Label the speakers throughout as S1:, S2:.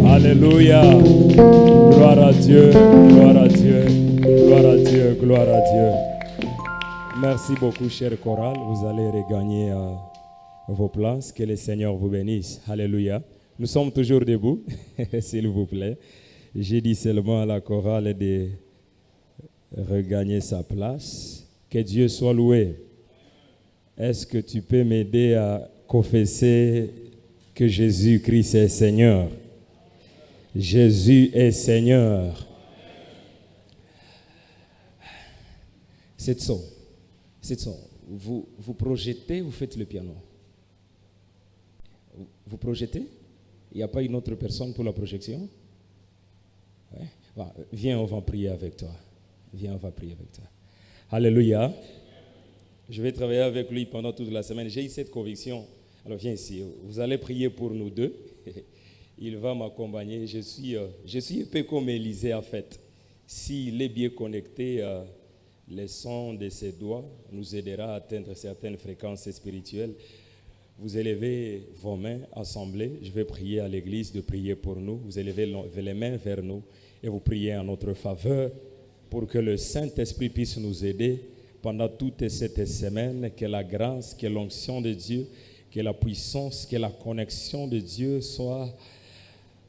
S1: Alléluia. Gloire à Dieu, gloire à Dieu, gloire à Dieu, gloire à Dieu. Merci beaucoup, cher chorale. Vous allez regagner vos places. Que le Seigneur vous bénisse. Alléluia. Nous sommes toujours debout, s'il vous plaît. J'ai dit seulement à la chorale de regagner sa place. Que Dieu soit loué. Est-ce que tu peux m'aider à confesser que Jésus-Christ est Seigneur? Jésus est Seigneur. Cette son. Vous projetez, vous faites le piano. Vous projetez? Il n'y a pas une autre personne pour la projection? Ouais. Bon, viens, on va prier avec toi. Viens, on va prier avec toi. Alléluia. Je vais travailler avec lui pendant toute la semaine. J'ai eu cette conviction. Alors viens ici. Vous allez prier pour nous deux. Il va m'accompagner. Je suis épais comme Élisée en fait. S'il est bien connecté, le son de ses doigts nous aidera à atteindre certaines fréquences spirituelles. Vous élevez vos mains assemblées. Je vais prier à l'église de prier pour nous. Vous élevez les mains vers nous et vous priez en notre faveur pour que le Saint-Esprit puisse nous aider pendant toute cette semaine. Que la grâce, que l'onction de Dieu, que la puissance, que la connexion de Dieu soit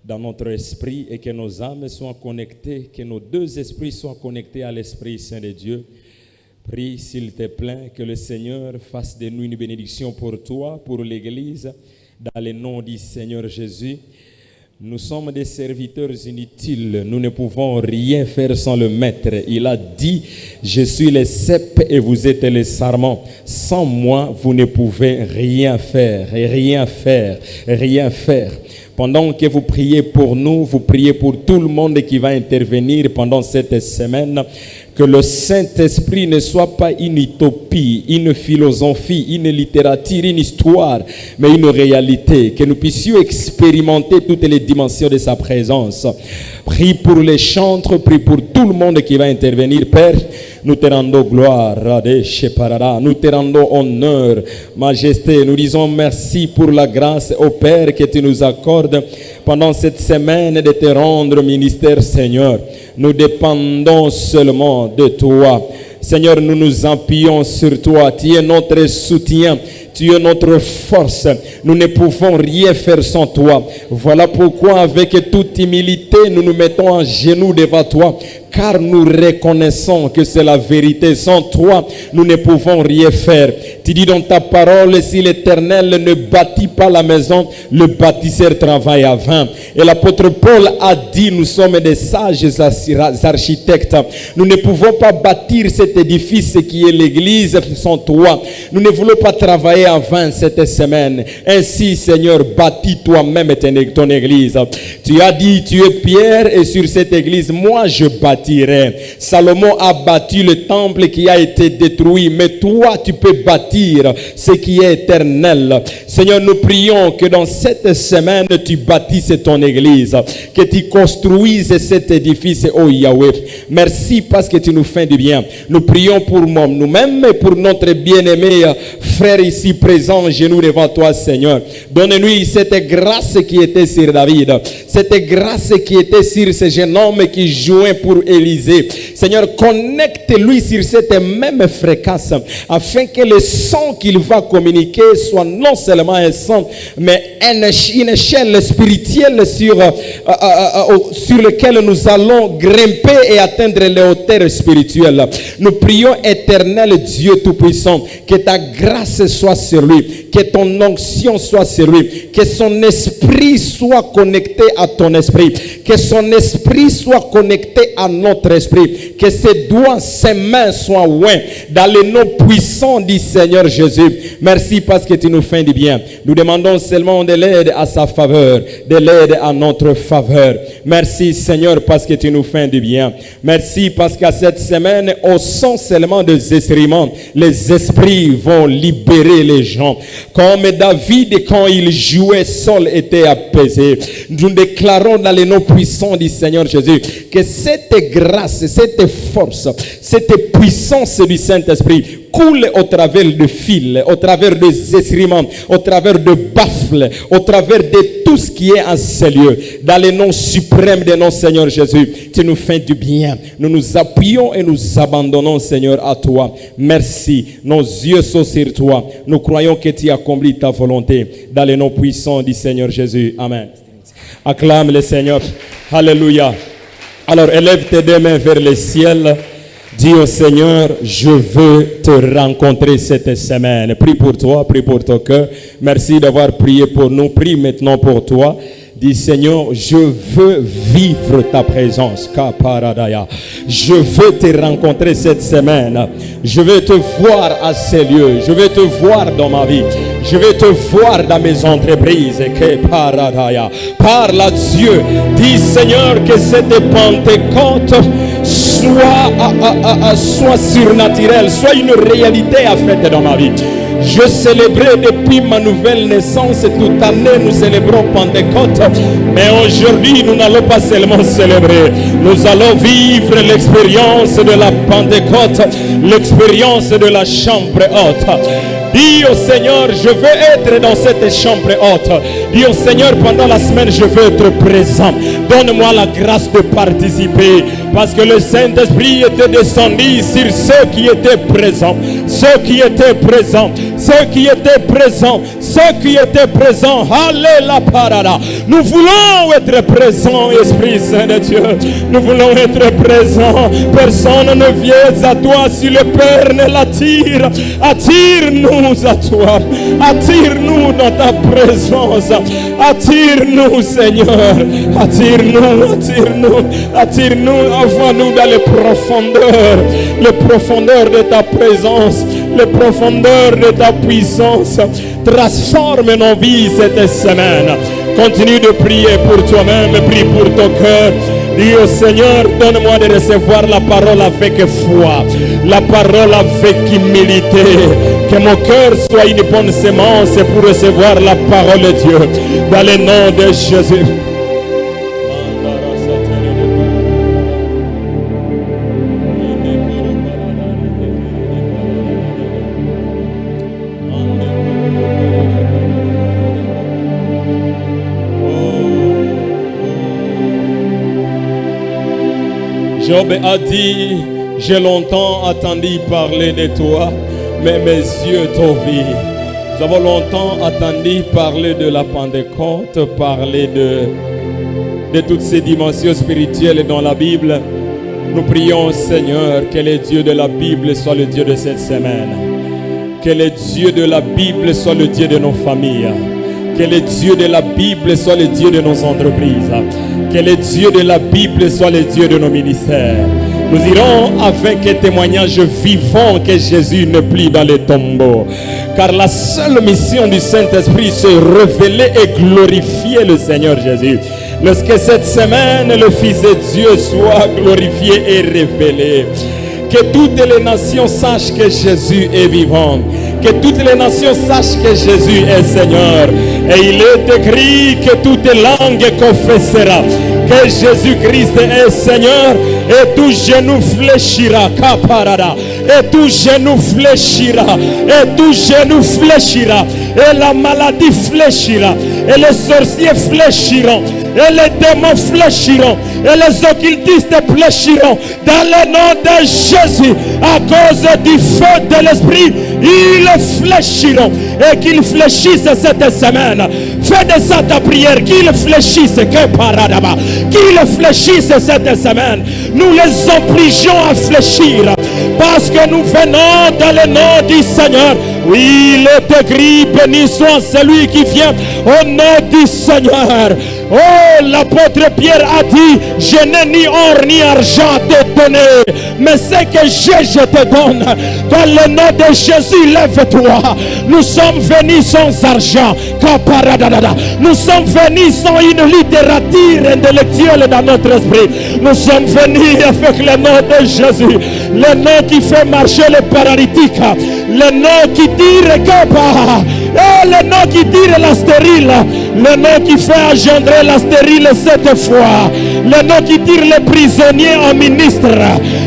S1: dans notre esprit et que nos âmes soient connectées, que nos deux esprits soient connectés à l'Esprit Saint de Dieu. Prie, s'il te plaît, que le Seigneur fasse de nous une bénédiction pour toi, pour l'Église, dans le nom du Seigneur Jésus. Nous sommes des serviteurs inutiles, nous ne pouvons rien faire sans le Maître. Il a dit, je suis le cep et vous êtes les sarments. Sans moi, vous ne pouvez rien faire, rien faire, rien faire. Pendant que vous priez pour nous, vous priez pour tout le monde qui va intervenir pendant cette semaine. Que le Saint-Esprit ne soit pas une utopie, une philosophie, une littérature, une histoire, mais une réalité. Que nous puissions expérimenter toutes les dimensions de sa présence. Prie pour les chantres, prie pour tout le monde qui va intervenir. Père, nous te rendons gloire, nous te rendons honneur, majesté. Nous disons merci pour la grâce, ô Père, que tu nous accordes pendant cette semaine de te rendre ministère, Seigneur. Nous dépendons seulement de toi. Seigneur, nous nous appuyons sur toi. Tu es notre soutien. Tu es notre force. Nous ne pouvons rien faire sans toi. Voilà pourquoi, avec toute humilité, nous nous mettons en genoux devant toi. Car nous reconnaissons que c'est la vérité. Sans toi, nous ne pouvons rien faire. Tu dis dans ta parole, si l'Éternel ne bâtit pas la maison, le bâtisseur travaille à vain. Et l'apôtre Paul a dit, nous sommes des sages architectes. Nous ne pouvons pas bâtir cet édifice qui est l'Église sans toi. Nous ne voulons pas travailler à vain cette semaine. Ainsi, Seigneur, bâtis toi-même ton Église. Tu as dit, tu es pierre et sur cette Église, moi je bâtis. Salomon a bâti le temple qui a été détruit, mais toi tu peux bâtir ce qui est éternel. Seigneur, nous prions que dans cette semaine tu bâtisses ton église, que tu construises cet édifice, oh Yahweh. Merci parce que tu nous fais du bien. Nous prions pour nous-mêmes et pour notre bien-aimé frère ici présent, genoux devant toi, Seigneur. Donne-nous cette grâce qui était sur David, cette grâce qui était sur ce jeune homme qui jouait pour Élisée. Seigneur, connecte-lui sur cette même fréquence afin que le son qu'il va communiquer soit non seulement un son, mais une échelle spirituelle sur laquelle nous allons grimper et atteindre les hauteurs spirituelles. Nous prions, éternel Dieu Tout-Puissant, que ta grâce soit sur lui, que ton onction soit sur lui, que son esprit soit connecté à ton esprit, que son esprit soit connecté à notre esprit, que ses doigts, ses mains soient ouins dans le nom puissant du Seigneur Jésus. Merci parce que tu nous fais du bien. Nous demandons seulement de l'aide à sa faveur, de l'aide à notre faveur. Merci Seigneur parce que tu nous fais du bien. Merci parce qu'à cette semaine, au son seulement des instruments, les esprits vont libérer les gens. Comme David, quand il jouait, Saul était apaisé. Nous déclarons dans le nom puissant du Seigneur Jésus que cette grâce, cette force, cette puissance du Saint-Esprit coule au travers de fils, au travers des instruments, au travers de baffles, au travers de tout ce qui est en ces lieux. Dans le nom suprême de notre Seigneur Jésus, tu nous fais du bien. Nous nous appuyons et nous abandonnons, Seigneur, à toi. Merci. Nos yeux sont sur toi. Nous croyons que tu as accompli ta volonté. Dans le nom puissant du Seigneur Jésus. Amen. Acclame le Seigneur. Alléluia. Alors élève tes deux mains vers le ciel. Dis au Seigneur, je veux te rencontrer cette semaine. Prie pour toi, prie pour ton cœur. Merci d'avoir prié pour nous. Prie maintenant pour toi. Dis Seigneur, je veux vivre ta présence. Je veux te rencontrer cette semaine. Je veux te voir à ces lieux. Je veux te voir dans ma vie. Je veux te voir dans mes entreprises. Parle à Dieu. Dis Seigneur que cette Pentecôte soit surnaturelle, soit une réalité à faire dans ma vie. Je célébrais depuis ma nouvelle naissance. Toute année, nous célébrons Pentecôte. Mais aujourd'hui, nous n'allons pas seulement célébrer. Nous allons vivre l'expérience de la Pentecôte, l'expérience de la chambre haute. Dis au Seigneur, je veux être dans cette chambre haute. Dis au Seigneur, pendant la semaine, je veux être présent. Donne-moi la grâce de participer. Parce que le Saint-Esprit était descendu sur ceux qui étaient présents. Ceux qui étaient présents. Ceux qui étaient présents. Ceux qui étaient présents. Alléluia parada. Nous voulons être présents, Esprit Saint de Dieu. Nous voulons être présents. Personne ne vient à toi si le Père ne l'attire. Attire-nous à toi, attire-nous dans ta présence, attire-nous Seigneur, attire-nous, attire-nous, attire-nous, envoie-nous dans les profondeurs de ta présence, les profondeurs de ta puissance. Transforme nos vies cette semaine. Continue de prier pour toi-même, prie pour ton cœur. Dis au Seigneur, donne-moi de recevoir la parole avec foi, la parole avec humilité. Que mon cœur soit une bonne sémence pour recevoir la parole de Dieu. Dans le nom de Jésus. Job a dit, j'ai longtemps attendu parler de toi, mais mes yeux t'ont vu. Nous avons longtemps attendu parler de la Pentecôte, parler de toutes ces dimensions spirituelles dans la Bible. Nous prions, Seigneur, que le Dieu de la Bible soit le Dieu de cette semaine. Que le Dieu de la Bible soit le Dieu de nos familles. Que le Dieu de la Bible soit le Dieu de nos entreprises. Que le Dieu de la Bible soit le Dieu de nos ministères. Nous irons avec un témoignage vivant que Jésus n'est plus dans les tombeaux. Car la seule mission du Saint-Esprit, c'est révéler et glorifier le Seigneur Jésus. Lorsque cette semaine, le Fils de Dieu soit glorifié et révélé. Que toutes les nations sachent que Jésus est vivant. Que toutes les nations sachent que Jésus est Seigneur. Et il est écrit que toute langue confessera que Jésus-Christ est Seigneur. Et tout genou fléchira. Et tout genou fléchira. Et tout genou fléchira. Et la maladie fléchira. Et les sorciers fléchiront. Et les démons fléchiront. Et les occultistes fléchiront. Dans le nom de Jésus, à cause du feu de l'Esprit, ils fléchiront. Et qu'ils fléchissent cette semaine. Fais de ça ta prière. Qu'ils fléchissent. Qu'ils fléchissent cette semaine. Nous les obligeons à fléchir. Parce que nous venons dans le nom du Seigneur. Oui, il est écrit, béni soit celui qui vient au nom du Seigneur. Oh, l'apôtre Pierre a dit, je n'ai ni or ni argent à te donner, mais ce que j'ai, je te donne. Dans le nom de Jésus, lève-toi. Nous sommes venus sans argent. Nous sommes venus sans une littérature intellectuelle dans notre esprit. Nous sommes venus avec le nom de Jésus. Le nom qui fait marcher les paralytiques. Le nom qui dit, regarde, Et le nom qui tire la stérile, le nom qui fait engendrer la stérile 7 fois, le nom qui tire les prisonniers en ministre,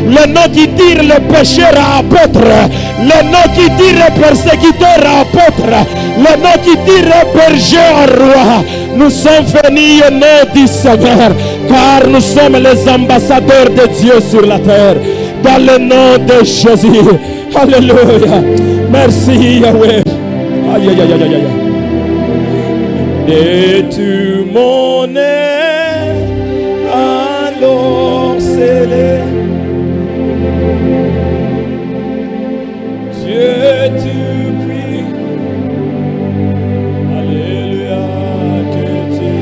S1: le nom qui tire les pécheurs à apôtres, le nom qui tire les persécuteurs à apôtres, le nom qui tire les bergers en roi. Nous sommes venus au nom du Seigneur, car nous sommes les ambassadeurs de Dieu sur la terre, dans le nom de Jésus. Alléluia. Merci Yahweh. Aïe, aïe, aïe, aïe, aïe. Et tu mon aide, alors scellé. Dieu, tu pries. Alléluia, que tu.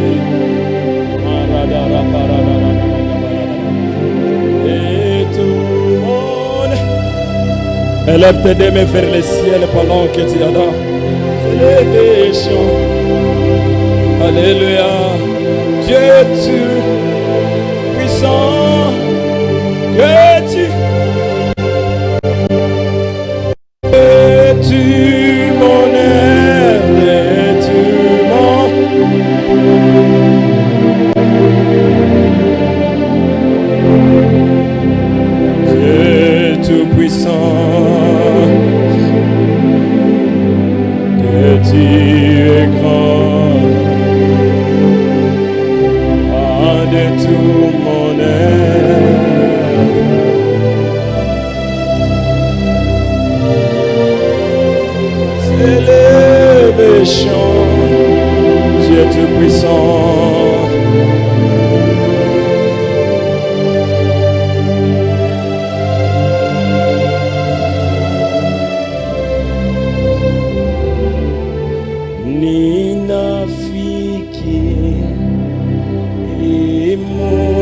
S1: Et tout mon aide. Élève tes deux mains vers le ciel pendant que tu adores. Lève chant. Alléluia. Dieu, tu puissant, que tu mon aide, et tu mon Dieu tout puissant, que tu es grand, de tout mon aide. S'élève et chante, Dieu tout puissant. Nina Fiki, Imo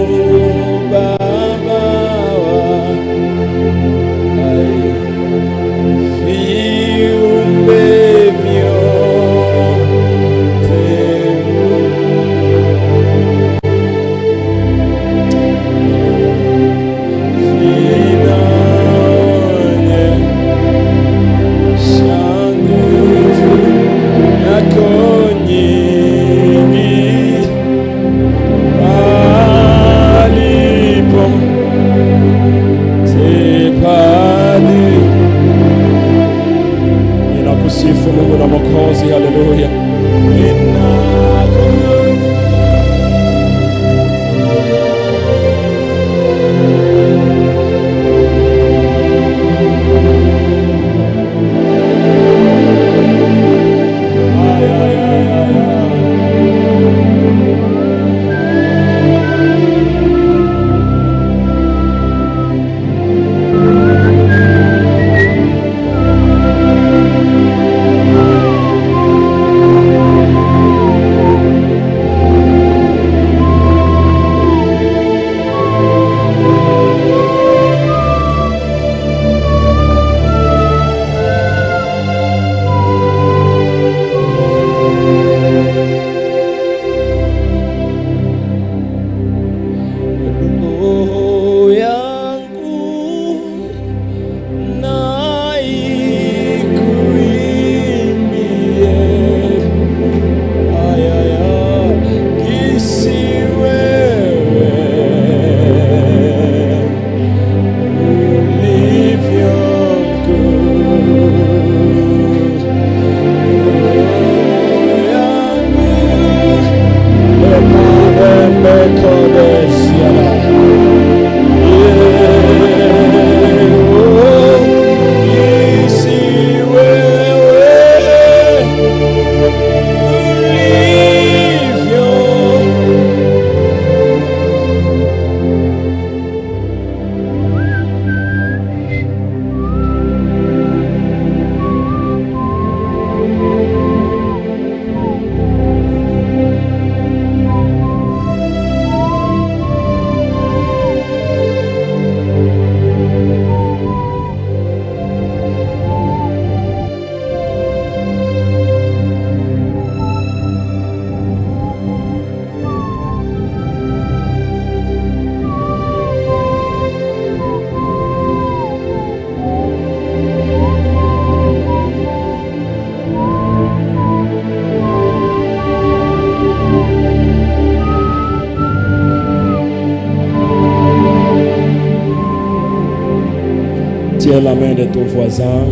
S1: Tiens la main de ton voisin.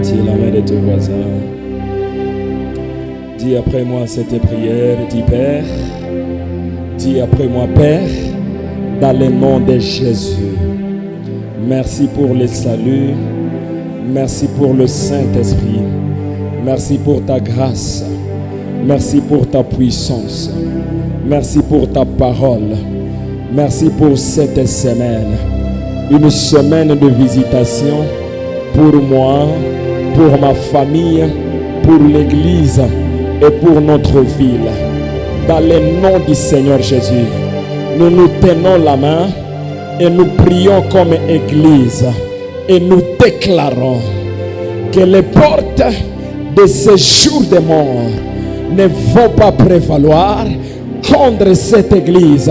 S1: Tiens la main de ton voisin. Dis après moi cette prière. Dis Père. Dis après moi Père. Dans le nom de Jésus. Merci pour le salut. Merci pour le Saint-Esprit. Merci pour ta grâce. Merci pour ta puissance. Merci pour ta parole. Merci pour cette semaine. Une semaine de visitation pour moi, pour ma famille, pour l'Église et pour notre ville. Dans le nom du Seigneur Jésus, nous nous tenons la main et nous prions comme Église et nous déclarons que les portes de ce jour de mort ne vont pas prévaloir contre cette Église,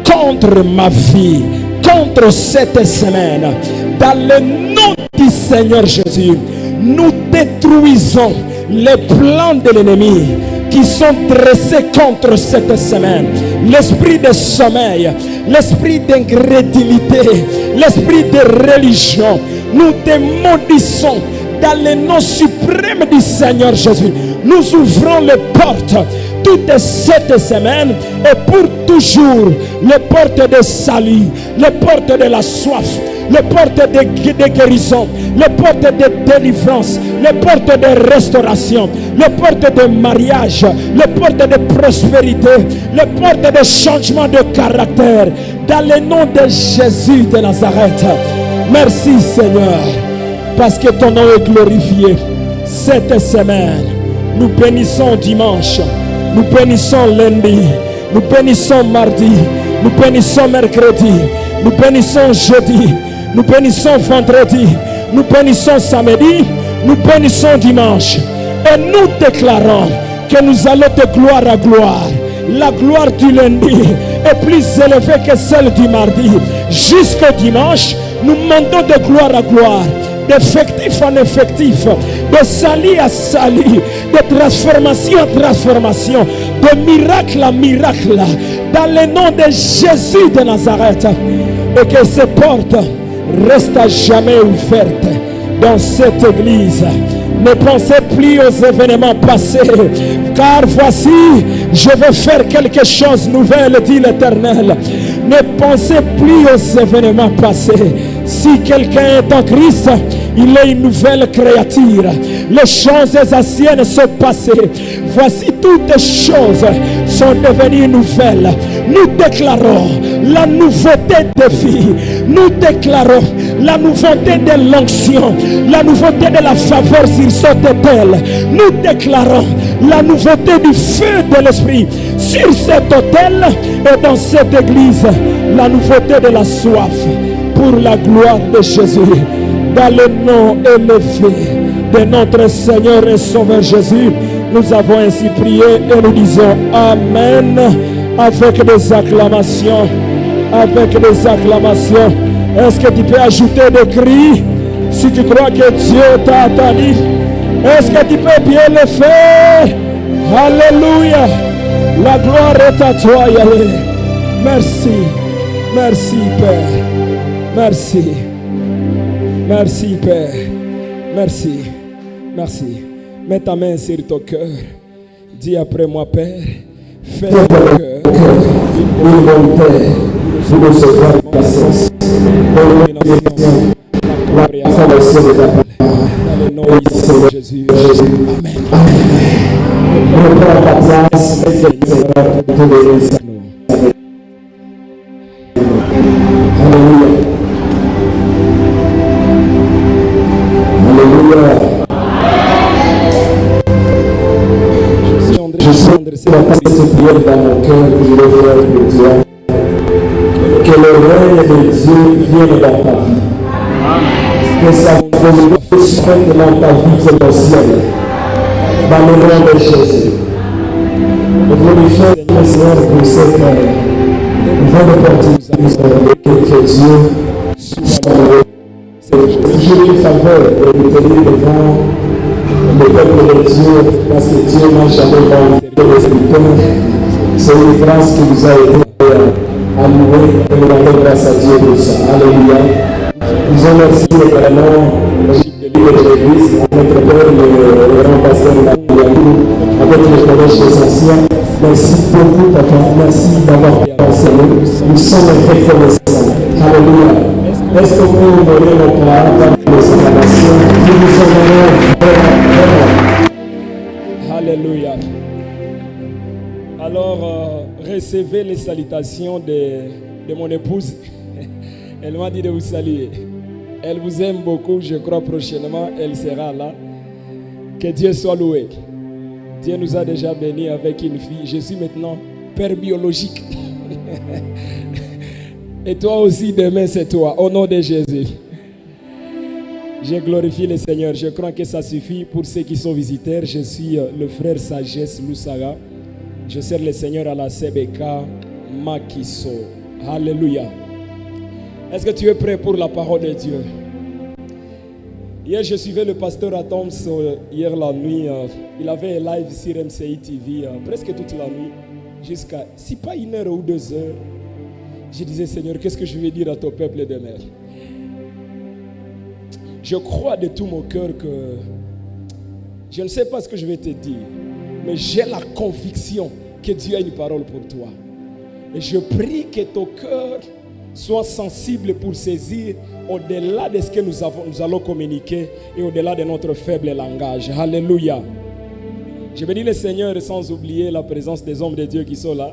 S1: contre ma vie, contre cette semaine. Dans le nom du Seigneur Jésus, nous détruisons les plans de l'ennemi qui sont dressés contre cette semaine. L'esprit de sommeil, l'esprit d'incrédulité, l'esprit de religion, nous démolissons dans le nom suprême du Seigneur Jésus. Nous ouvrons les portes toute cette semaine et pour toujours, les portes de salut, les portes de la soif, les portes de guérison, les portes de délivrance, les portes de restauration, les portes de mariage, les portes de prospérité, les portes de changement de caractère, dans le nom de Jésus de Nazareth. Merci Seigneur, parce que ton nom est glorifié. Cette semaine, nous bénissons dimanche, nous bénissons lundi, nous bénissons mardi, nous bénissons mercredi, nous bénissons jeudi, nous bénissons vendredi, nous bénissons samedi, nous bénissons dimanche. Et nous déclarons que nous allons de gloire à gloire. La gloire du lundi est plus élevée que celle du mardi. Jusqu'au dimanche, nous montons de gloire à gloire, d'effectif en effectif, de salut à salut, de transformation en transformation, de miracle à miracle, dans le nom de Jésus de Nazareth. Et que ces portes restent à jamais ouvertes dans cette église. Ne pensez plus aux événements passés, car voici, je vais faire quelque chose de nouvel, dit l'Éternel. Ne pensez plus aux événements passés. Si quelqu'un est en Christ, il est une nouvelle créature. Les choses anciennes sont passées. Voici toutes les choses sont devenues nouvelles. Nous déclarons la nouveauté de vie. Nous déclarons la nouveauté de l'onction, la nouveauté de la faveur sur cette autel. Nous déclarons la nouveauté du feu de l'esprit sur cet autel et dans cette église. La nouveauté de la soif pour la gloire de Jésus. Dans le nom élevé de notre Seigneur et Sauveur Jésus, nous avons ainsi prié et nous disons Amen avec des acclamations. Avec des acclamations. Est-ce que tu peux ajouter des cris si tu crois que Dieu t'a entendu? Est-ce que tu peux bien le faire? Alléluia. La gloire est à toi, Yahweh. Merci. Merci, Père. Merci. Merci, Père. Merci. Merci. Mets ta main sur ton cœur. Dis après moi, Père. Fais ton cœur une volonté pour recevoir la patience. Dans le nom de Jésus. Amen. Reprends ta place et Seigneur te bénisse. Alléluia. Alléluia. Je sens adresser cette prière dans mon cœur que je vais faire pour Dieu. Que le règne de Dieu vienne dans ta vie. Que sa volonté se fasse dans ta vie comme au ciel. Dans le nom de Jésus. Je glorifie le Seigneur pour cette nouvelle opportunité que Dieu soit heureux. C'est toujours une faveur de nous tenir devant le peuple de Dieu, parce que Dieu n'a jamais vendu les serviteurs. C'est une grâce qui nous a été allouée et nous rendons grâce à Dieu pour ça. Alléluia.
S2: Disons merci également au leader de l'église, à notre père, le grand pasteur Yalou, avec le collège des anciens. Merci beaucoup, papa. Merci d'avoir pensé nous. Nous sommes très reconnaissants. Alléluia. Est-ce que vous pouvez honorer nos parents dans les acclamations? Nous nous honorons vraiment.
S1: Alléluia. Alors, recevez les salutations de mon épouse. Elle m'a dit de vous saluer. Elle vous aime beaucoup. Je crois prochainement, elle sera là. Que Dieu soit loué. Dieu nous a déjà bénis avec une fille. Je suis maintenant père biologique. Et toi aussi, demain, c'est toi. Au nom de Jésus. Je glorifie le Seigneur. Je crois que ça suffit pour ceux qui sont visiteurs. Je suis le frère Sagesse Lussaga. Je sers le Seigneur à la CBK Makiso. Alléluia. Est-ce que tu es prêt pour la parole de Dieu? Hier, je suivais le pasteur Atoms hier la nuit. Il avait un live sur MCI TV presque toute la nuit. Jusqu'à, si pas 1 heure ou 2 heures. Je disais, Seigneur, qu'est-ce que je vais dire à ton peuple demain? Je crois de tout mon cœur que je ne sais pas ce que je vais te dire, mais j'ai la conviction que Dieu a une parole pour toi. Et je prie que ton cœur soit sensible pour saisir au-delà de ce que nous allons communiquer et au-delà de notre faible langage. Alléluia. Je bénis le Seigneur sans oublier la présence des hommes de Dieu qui sont là.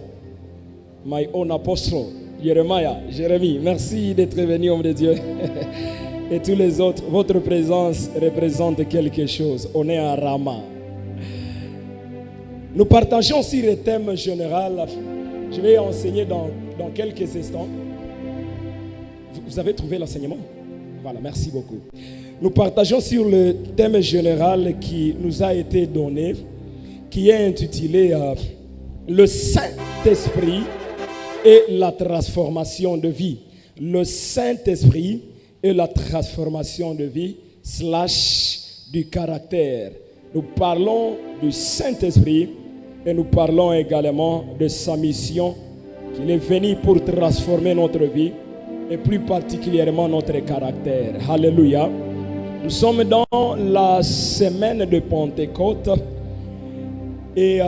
S1: My own apostle, Jérémie, merci d'être venu, homme de Dieu. Et tous les autres, votre présence représente quelque chose. On est à Rama. Nous partageons aussi le thème général. Je vais enseigner dans quelques instants. Vous avez trouvé l'enseignement? Voilà, merci beaucoup. Nous partageons sur le thème général qui nous a été donné, qui est intitulé Le Saint-Esprit et la transformation de vie. Le Saint-Esprit et la transformation de vie / du caractère. Nous parlons du Saint-Esprit et nous parlons également de sa mission, qu'il est venu pour transformer notre vie et plus particulièrement notre caractère. Alléluia. Nous sommes dans la semaine de Pentecôte et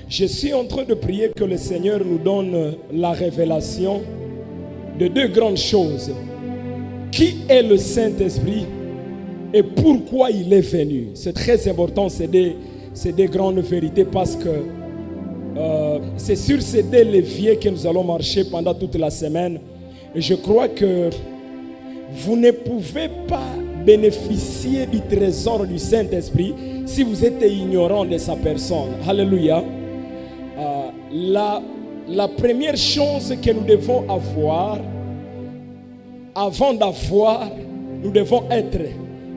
S1: je suis en train de prier que le Seigneur nous donne la révélation de 2 grandes choses. Qui est le Saint-Esprit et pourquoi il est venu? C'est très important, c'est des grandes vérités parce que c'est sur ces 2 leviers que nous allons marcher pendant toute la semaine. Et je crois que vous ne pouvez pas bénéficier du trésor du Saint-Esprit si vous êtes ignorant de sa personne. Alléluia. La première chose que nous devons avoir, avant d'avoir, nous devons être.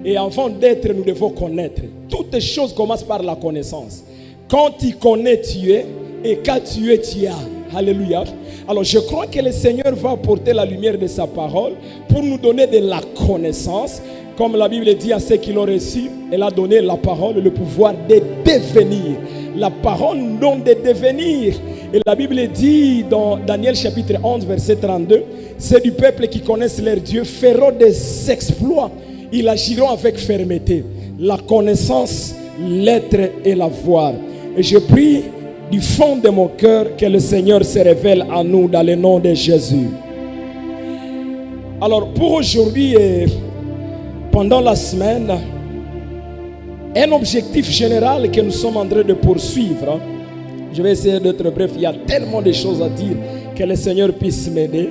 S1: Et avant d'être, nous devons connaître. Toutes choses commencent par la connaissance. Quand tu connais, tu es. Et quand tu es, tu as. Alléluia. Alors je crois que le Seigneur va apporter la lumière de sa parole pour nous donner de la connaissance. Comme la Bible dit à ceux qui l'ont reçu, elle a donné la parole, le pouvoir de devenir. La parole nous donne de devenir. Et la Bible dit dans Daniel chapitre 11 verset 32, c'est du peuple qui connaissent leur Dieu, feront des exploits. Ils agiront avec fermeté. La connaissance, l'être et la voir. Et je prie du fond de mon cœur que le Seigneur se révèle à nous dans le nom de Jésus. Alors pour aujourd'hui et pendant la semaine, un objectif général que nous sommes en train de poursuivre. Je vais essayer d'être bref. Il y a tellement de choses à dire que le Seigneur puisse m'aider.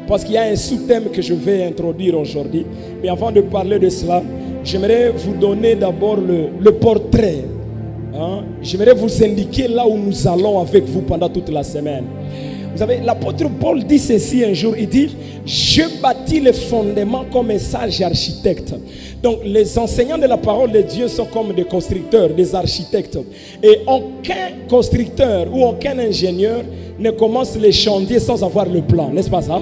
S1: Parce qu'il y a un sous-thème que je vais introduire aujourd'hui. Mais avant de parler de cela, j'aimerais vous donner d'abord le portrait. J'aimerais vous indiquer là où nous allons avec vous pendant toute la semaine. Vous savez, l'apôtre Paul dit ceci un jour, il dit « Je bâtis les fondements comme un sage architecte ». Donc les enseignants de la parole de Dieu sont comme des constructeurs, des architectes. Et aucun constructeur ou aucun ingénieur ne commence les chantiers sans avoir le plan, n'est-ce pas ça?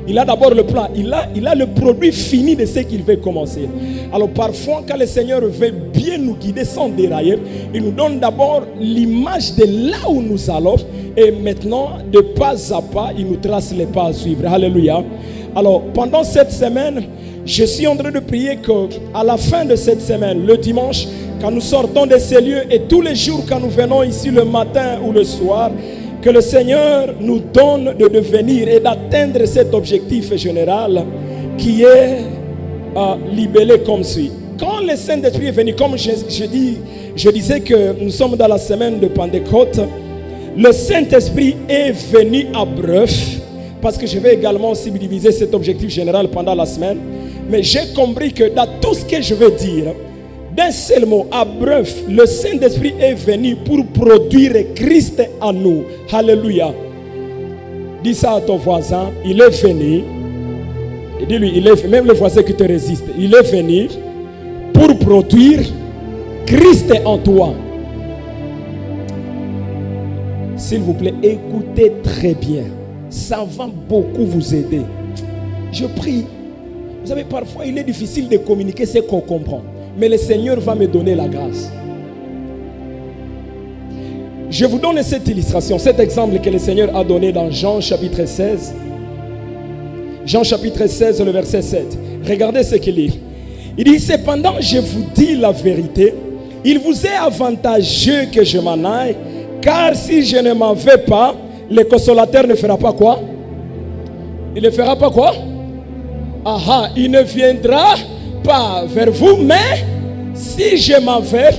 S1: Il a d'abord le plan. Il a le produit fini de ce qu'il veut commencer. Alors parfois, quand le Seigneur veut bien nous guider sans dérailler, il nous donne d'abord l'image de là où nous allons. Et maintenant, de pas à pas, il nous trace les pas à suivre. Alléluia. Alors, pendant cette semaine, je suis en train de prier qu'à la fin de cette semaine, le dimanche, quand nous sortons de ces lieux et tous les jours quand nous venons ici le matin ou le soir, que le Seigneur nous donne de devenir et d'atteindre cet objectif général qui est libellé comme suit. Quand le Saint-Esprit est venu, comme je disais que nous sommes dans la semaine de Pentecôte, le Saint-Esprit est venu à Bref, parce que je vais également aussi diviser cet objectif général pendant la semaine. Mais j'ai compris que dans tout ce que je veux dire, d'un seul mot, à Bref, le Saint-Esprit est venu pour produire Christ en nous. Alléluia. Dis ça à ton voisin, il est venu. Et dis-lui, même le voisin qui te résiste, il est venu pour produire Christ en toi. S'il vous plaît, écoutez très bien. Ça va beaucoup vous aider. Je prie. Vous savez, parfois il est difficile de communiquer ce qu'on comprend. Mais le Seigneur va me donner la grâce. Je vous donne cette illustration, cet exemple que le Seigneur a donné dans Jean chapitre 16. Jean chapitre 16, le verset 7. Regardez ce qu'il dit. Il dit, cependant, je vous dis la vérité. Il vous est avantageux que je m'en aille. Car si je ne m'en vais pas, le consolateur ne fera pas quoi? Il ne fera pas quoi? Aha, il ne viendra pas vers vous, mais si je m'en vais,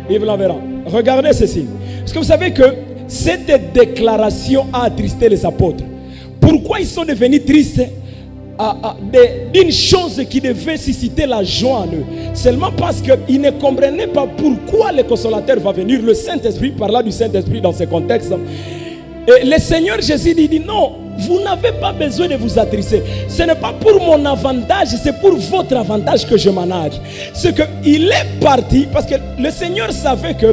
S1: il vous l'enverra. Regardez ceci. Parce que vous savez que cette déclaration a attristé les apôtres. Pourquoi ils sont devenus tristes? D'une chose qui devait susciter la joie en eux. Seulement parce qu'ils ne comprenaient pas pourquoi le consolateur va venir. Le Saint-Esprit, parla du Saint-Esprit dans ce contexte. Et le Seigneur Jésus dit non, vous n'avez pas besoin de vous attrister. Ce n'est pas pour mon avantage, c'est pour votre avantage que je m'en aille. C'est qu'il est parti parce que le Seigneur savait que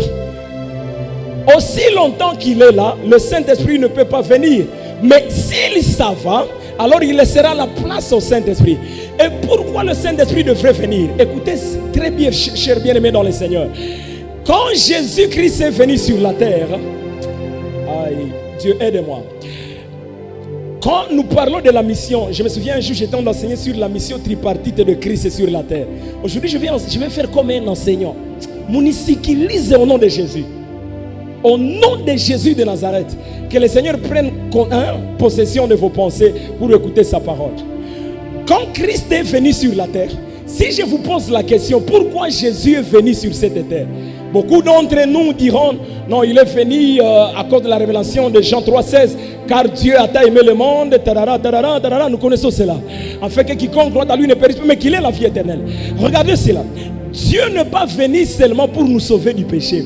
S1: aussi longtemps qu'il est là, le Saint-Esprit ne peut pas venir. Mais s'il s'en va, alors il laissera la place au Saint-Esprit. Et pourquoi le Saint-Esprit devrait venir? Écoutez très bien, chers bien-aimés dans le Seigneur. Quand Jésus-Christ est venu sur la terre, aïe, Dieu aide-moi. Quand nous parlons de la mission, je me souviens un jour j'étais en train d'enseigner sur la mission tripartite de Christ sur la terre. Aujourd'hui je vais faire comme un enseignant. Municipalise au nom de Jésus. Au nom de Jésus de Nazareth, que le Seigneur prenne possession de vos pensées pour écouter sa parole. Quand Christ est venu sur la terre, si je vous pose la question, pourquoi Jésus est venu sur cette terre? Beaucoup d'entre nous diront, non, il est venu à cause de la révélation de Jean 3,16, car Dieu a tant aimé le monde, tarara, tarara, tarara, nous connaissons cela. En fait que quiconque croit à lui ne périsse pas, mais qu'il ait la vie éternelle. Regardez cela. Dieu n'est pas venu seulement pour nous sauver du péché.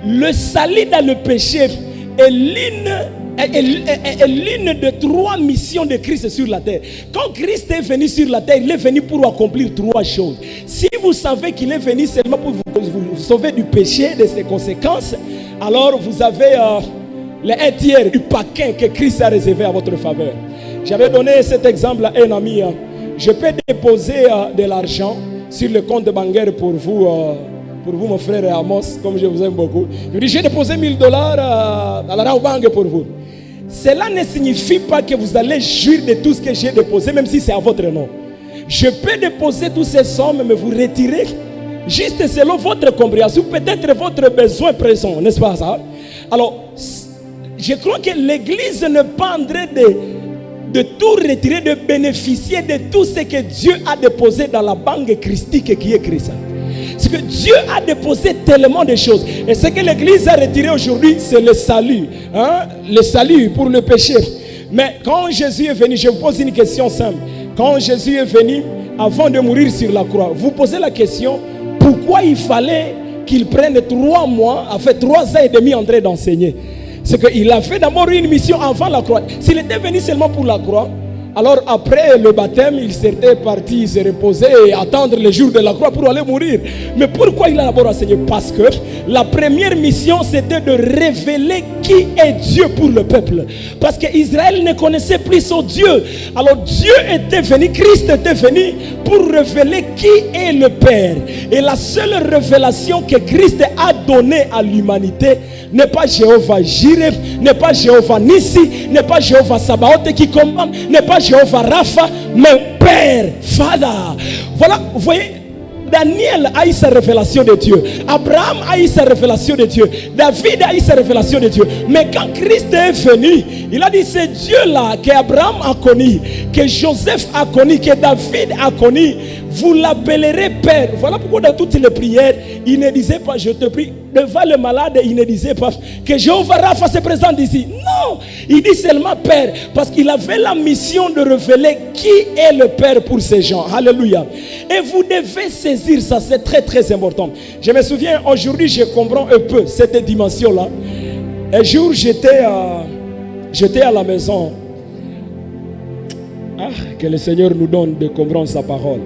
S1: Le salut dans le péché est l'une de trois missions de Christ sur la terre. Quand Christ est venu sur la terre, il est venu pour accomplir trois choses. Si vous savez qu'il est venu seulement pour vous sauver du péché, de ses conséquences, alors vous avez les 1/3 du paquet que Christ a réservé à votre faveur. J'avais donné cet exemple à un ami. Je peux déposer de l'argent sur le compte bancaire pour vous, mon frère Amos, comme je vous aime beaucoup. Je lui dis, j'ai déposé $1000 à la Raobank pour vous. Cela ne signifie pas que vous allez jouir de tout ce que j'ai déposé, même si c'est à votre nom. Je peux déposer toutes ces sommes, mais vous retirez juste selon votre compréhension, peut-être votre besoin présent, n'est-ce pas ça? Alors, je crois que l'Église n'est pas en train de tout retirer, de bénéficier de tout ce que Dieu a déposé dans la banque christique qui est Christ. C'est que Dieu a déposé tellement de choses. Et ce que l'Église a retiré aujourd'hui, c'est le salut. Le salut pour le péché. Mais quand Jésus est venu, je vous pose une question simple. Quand Jésus est venu, avant de mourir sur la croix, vous posez la question, pourquoi il fallait qu'il prenne 3 mois, en fait 3 ans et demi en train d'enseigner? C'est qu'il a fait d'abord une mission avant la croix. S'il était venu seulement pour la croix, Alors après le baptême, il s'était parti se reposer et attendre le jour de la croix pour aller mourir. Mais pourquoi il a d'abord enseigné? Parce que la première mission, c'était de révéler qui est Dieu pour le peuple. Parce qu'Israël ne connaissait plus son Dieu. Alors Dieu était venu, Christ était venu pour révéler qui est le Père. Et la seule révélation que Christ a donnée à l'humanité n'est pas Jéhovah Jireh, n'est pas Jéhovah Nissi, n'est pas Jéhovah Sabaoth qui commande, n'est pas Jéhovah Rapha, mais Père, Father. Voilà, vous voyez, Daniel a eu sa révélation de Dieu. Abraham a eu sa révélation de Dieu. David a eu sa révélation de Dieu. Mais quand Christ est venu, il a dit, c'est Dieu-là qu'Abraham a connu, que Joseph a connu, que David a connu. Vous l'appellerez Père. Voilà pourquoi dans toutes les prières, il ne disait pas, je te prie, devant le malade, il ne disait pas que Jéhovah Rapha se présente ici. Non, il dit seulement Père, parce qu'il avait la mission de révéler qui est le Père pour ces gens. Alléluia. Et vous devez saisir ça, c'est très très important. Je me souviens, aujourd'hui je comprends un peu cette dimension-là. Un jour j'étais à la maison. Que le Seigneur nous donne de comprendre sa parole.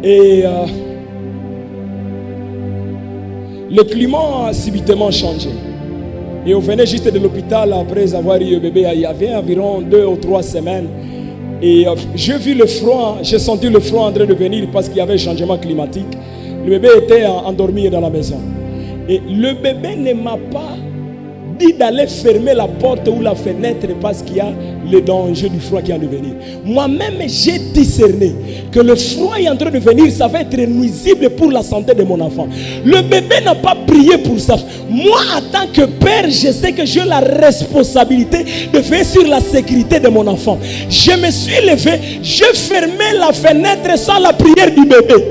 S1: Et le climat a subitement changé. Et on venait juste de l'hôpital après avoir eu le bébé. Il y avait environ 2 ou 3 semaines. Et j'ai vu le froid, j'ai senti le froid en train de venir parce qu'il y avait un changement climatique. Le bébé était endormi dans la maison. Et le bébé ne m'a pas dit d'aller fermer la porte ou la fenêtre parce qu'il y a le danger du froid qui est en train de venir. Moi-même, j'ai discerné que le froid est en train de venir, ça va être nuisible pour la santé de mon enfant. Le bébé n'a pas prié pour ça. Moi, en tant que père, je sais que j'ai la responsabilité de veiller sur la sécurité de mon enfant. Je me suis levé, j'ai fermé la fenêtre sans la prière du bébé.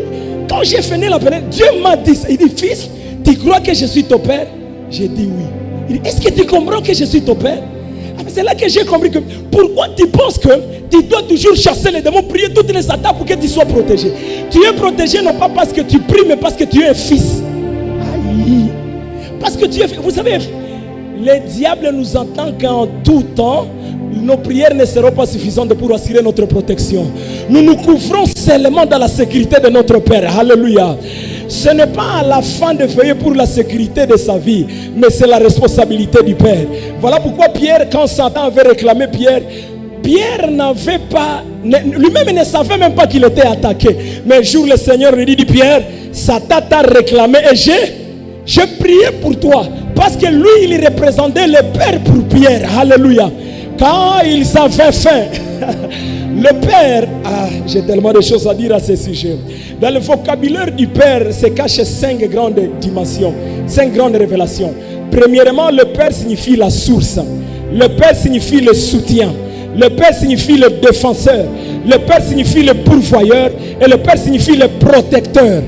S1: Quand j'ai fermé la fenêtre, Dieu m'a dit, il dit, fils, tu crois que je suis ton père? J'ai dit oui. Il dit, est-ce que tu comprends que je suis ton père? C'est là que j'ai compris que pourquoi tu penses que tu dois toujours chasser les démons, prier toutes les attaques pour que tu sois protégé. Tu es protégé non pas parce que tu pries, mais parce que tu es un fils. Aïe. Parce que tu es, vous savez, le diable nous entend qu'en tout temps, nos prières ne seront pas suffisantes pour assurer notre protection. Nous nous couvrons seulement dans la sécurité de notre Père. Alléluia. Ce n'est pas à la fin de veiller pour la sécurité de sa vie, mais c'est la responsabilité du Père. Voilà pourquoi Pierre, quand Satan avait réclamé Pierre n'avait pas, lui-même ne savait même pas qu'il était attaqué. Mais un jour le Seigneur lui dit, Pierre, Satan t'a réclamé et j'ai prié pour toi. Parce que lui, il représentait le Père pour Pierre. Alléluia. Quand ils avaient faim, le Père, j'ai tellement de choses à dire à ce sujet. Dans le vocabulaire du Père se cachent 5 grandes dimensions, 5 grandes révélations. Premièrement, le Père signifie la source. Le Père signifie le soutien. Le Père signifie le défenseur. Le Père signifie le pourvoyeur. Et le Père signifie le protecteur.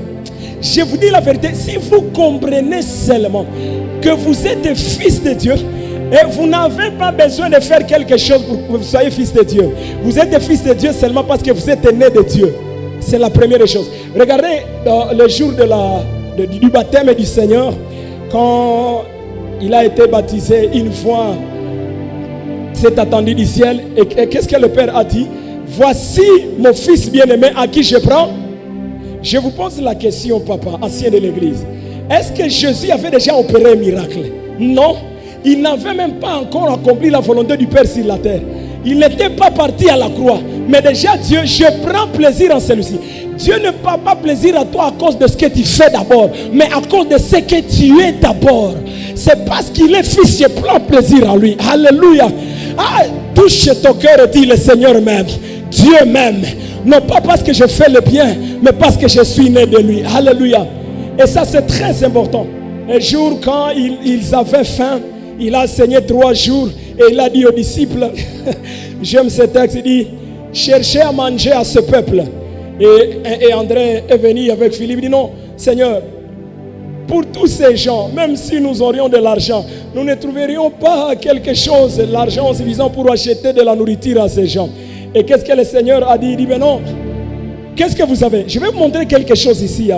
S1: Je vous dis la vérité, si vous comprenez seulement que vous êtes des fils de Dieu, et vous n'avez pas besoin de faire quelque chose pour que vous soyez fils de Dieu. Vous êtes des fils de Dieu seulement parce que vous êtes nés de Dieu. C'est la première chose. Regardez dans le jour du baptême du Seigneur, quand il a été baptisé une fois, c'est attendu du ciel. Et qu'est-ce que le Père a dit? Voici mon fils bien-aimé à qui je prends. Je vous pose la question, papa, ancien de l'église. Est-ce que Jésus avait déjà opéré un miracle? Non. Il n'avait même pas encore accompli la volonté du Père sur la terre. Il n'était pas parti à la croix. Mais déjà Dieu, je prends plaisir en celui-ci. Dieu ne prend pas plaisir à toi à cause de ce que tu fais d'abord, mais à cause de ce que tu es d'abord. C'est parce qu'il est fils, je prends plaisir en lui. Alléluia. Touche ton cœur et dis, le Seigneur m'aime. Dieu m'aime. Non pas parce que je fais le bien, mais parce que je suis né de lui. Alléluia. Et ça c'est très important. Un jour quand ils avaient faim, il a enseigné 3 jours et il a dit aux disciples, j'aime ce texte, il dit, cherchez à manger à ce peuple. Et André est venu avec Philippe, il dit, non, Seigneur, pour tous ces gens, même si nous aurions de l'argent, nous ne trouverions pas quelque chose, l'argent suffisant pour acheter de la nourriture à ces gens. Et qu'est-ce que le Seigneur a dit? Il dit, mais non, qu'est-ce que vous avez? Je vais vous montrer quelque chose ici.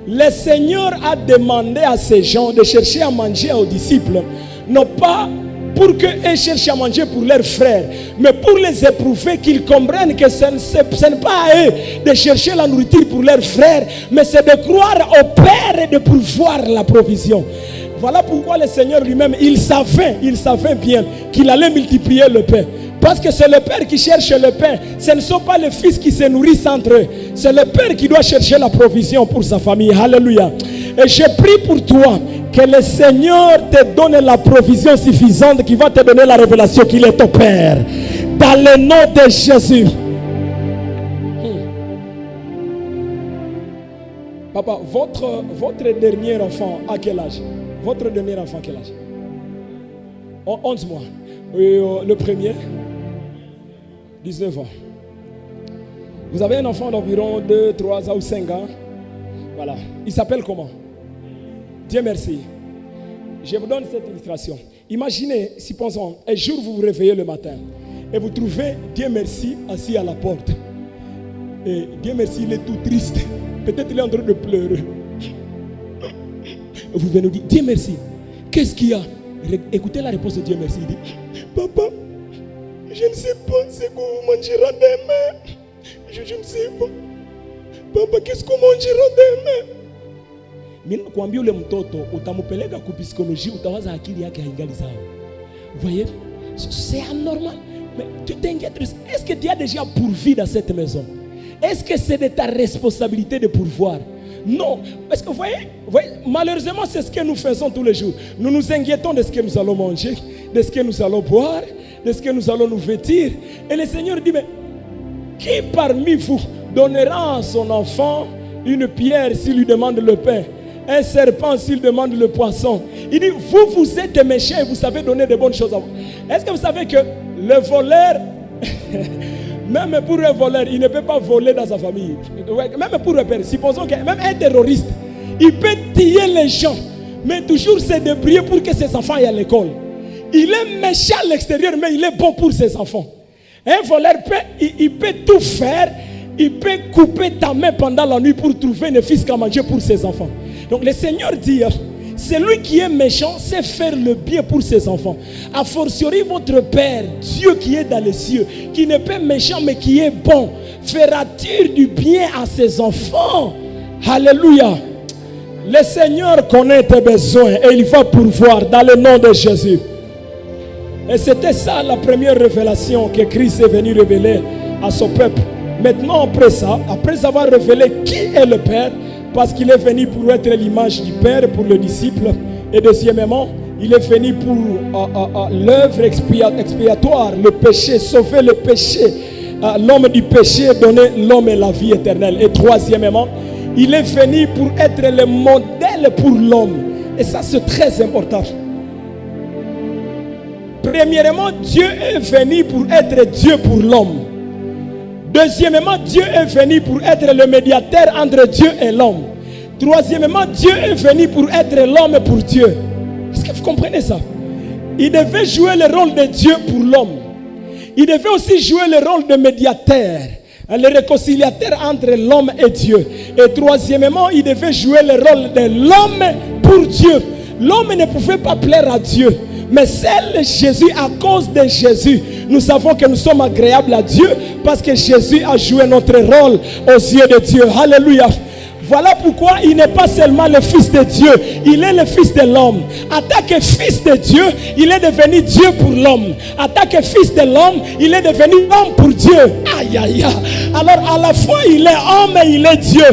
S1: Le Seigneur a demandé à ces gens de chercher à manger aux disciples, non pas pour qu'eux cherchent à manger pour leurs frères, mais pour les éprouver, qu'ils comprennent que ce n'est pas à eux de chercher la nourriture pour leurs frères, mais c'est de croire au Père et de pourvoir la provision. Voilà pourquoi le Seigneur lui-même, il savait bien qu'il allait multiplier le pain. Parce que c'est le Père qui cherche le pain. Ce ne sont pas les fils qui se nourrissent entre eux. C'est le Père qui doit chercher la provision pour sa famille. Alléluia. Et je prie pour toi que le Seigneur te donne la provision suffisante qui va te donner la révélation qu'il est ton Père. Dans le nom de Jésus. Papa, votre dernier enfant, à quel âge? Votre dernier enfant, à quel âge? 11 mois. Le premier, 19 ans. Vous avez un enfant d'environ 2, 3 ans ou 5 ans. Voilà. Il s'appelle comment? Dieu merci. Je vous donne cette illustration. Imaginez, supposons, un jour vous vous réveillez le matin et vous trouvez Dieu merci assis à la porte. Et Dieu merci, il est tout triste. Peut-être il est en train de pleurer. Vous venez nous dire, Dieu merci. Qu'est-ce qu'il y a? Écoutez la réponse de Dieu merci. Il dit, papa, je ne sais pas ce qu'on mangera demain. Je ne sais pas. Papa, qu'est-ce qu'on mangera demain? Mimi nakwambia ule mtoto utamupeleka ku psychologie, utawaza akili yake haingali sawa. Vous voyez? C'est anormal. Mais tu t'inquiètes, est-ce que tu as déjà pourvu dans cette maison? Est-ce que c'est de ta responsabilité de pourvoir? Non. Parce que vous voyez, malheureusement, c'est ce que nous faisons tous les jours. Nous nous inquiétons de ce que nous allons manger, de ce que nous allons boire, de ce que nous allons nous vêtir. Et le Seigneur dit, mais qui parmi vous donnera à son enfant une pierre s'il lui demande le pain, un serpent s'il demande le poisson? Il dit, vous êtes méchants et vous savez donner de bonnes choses à vous. Est-ce que vous savez que le voleur, même pour un voleur, il ne peut pas voler dans sa famille. Même pour un père, supposons que même un terroriste, il peut tuer les gens, mais toujours se débrouiller pour que ses enfants aillent à l'école. Il est méchant à l'extérieur, mais il est bon pour ses enfants. Un voleur il peut tout faire. Il peut couper ta main pendant la nuit pour trouver un fils qu'à manger pour ses enfants. Donc le Seigneur dit, celui qui est méchant sait faire le bien pour ses enfants. A fortiori votre Père, Dieu qui est dans les cieux, qui n'est pas méchant mais qui est bon, fera-t-il du bien à ses enfants? Alléluia. Le Seigneur connaît tes besoins et il va pourvoir dans le nom de Jésus. Et c'était ça la première révélation que Christ est venu révéler à son peuple. Maintenant, après avoir révélé qui est le Père, parce qu'il est venu pour être l'image du Père pour le disciple, et deuxièmement, il est venu pour l'œuvre expiatoire, le péché, sauver le péché, l'homme du péché, donner l'homme la vie éternelle. Et troisièmement, il est venu pour être le modèle pour l'homme. Et ça, c'est très important. Premièrement, Dieu est venu pour être Dieu pour l'homme. Deuxièmement, Dieu est venu pour être le médiateur entre Dieu et l'homme. Troisièmement, Dieu est venu pour être l'homme pour Dieu. Est-ce que vous comprenez ça? Il devait jouer le rôle de Dieu pour l'homme. Il devait aussi jouer le rôle de médiateur, le réconciliateur entre l'homme et Dieu. Et troisièmement, il devait jouer le rôle de l'homme pour Dieu. L'homme ne pouvait pas plaire à Dieu. Mais c'est Jésus, à cause de Jésus, nous savons que nous sommes agréables à Dieu parce que Jésus a joué notre rôle aux yeux de Dieu. Alléluia. Voilà pourquoi il n'est pas seulement le Fils de Dieu, il est le Fils de l'homme. En tant que Fils de Dieu, il est devenu Dieu pour l'homme. En tant que Fils de l'homme, il est devenu homme pour Dieu. Aïe, aïe, aïe. Alors à la fois il est homme et il est Dieu.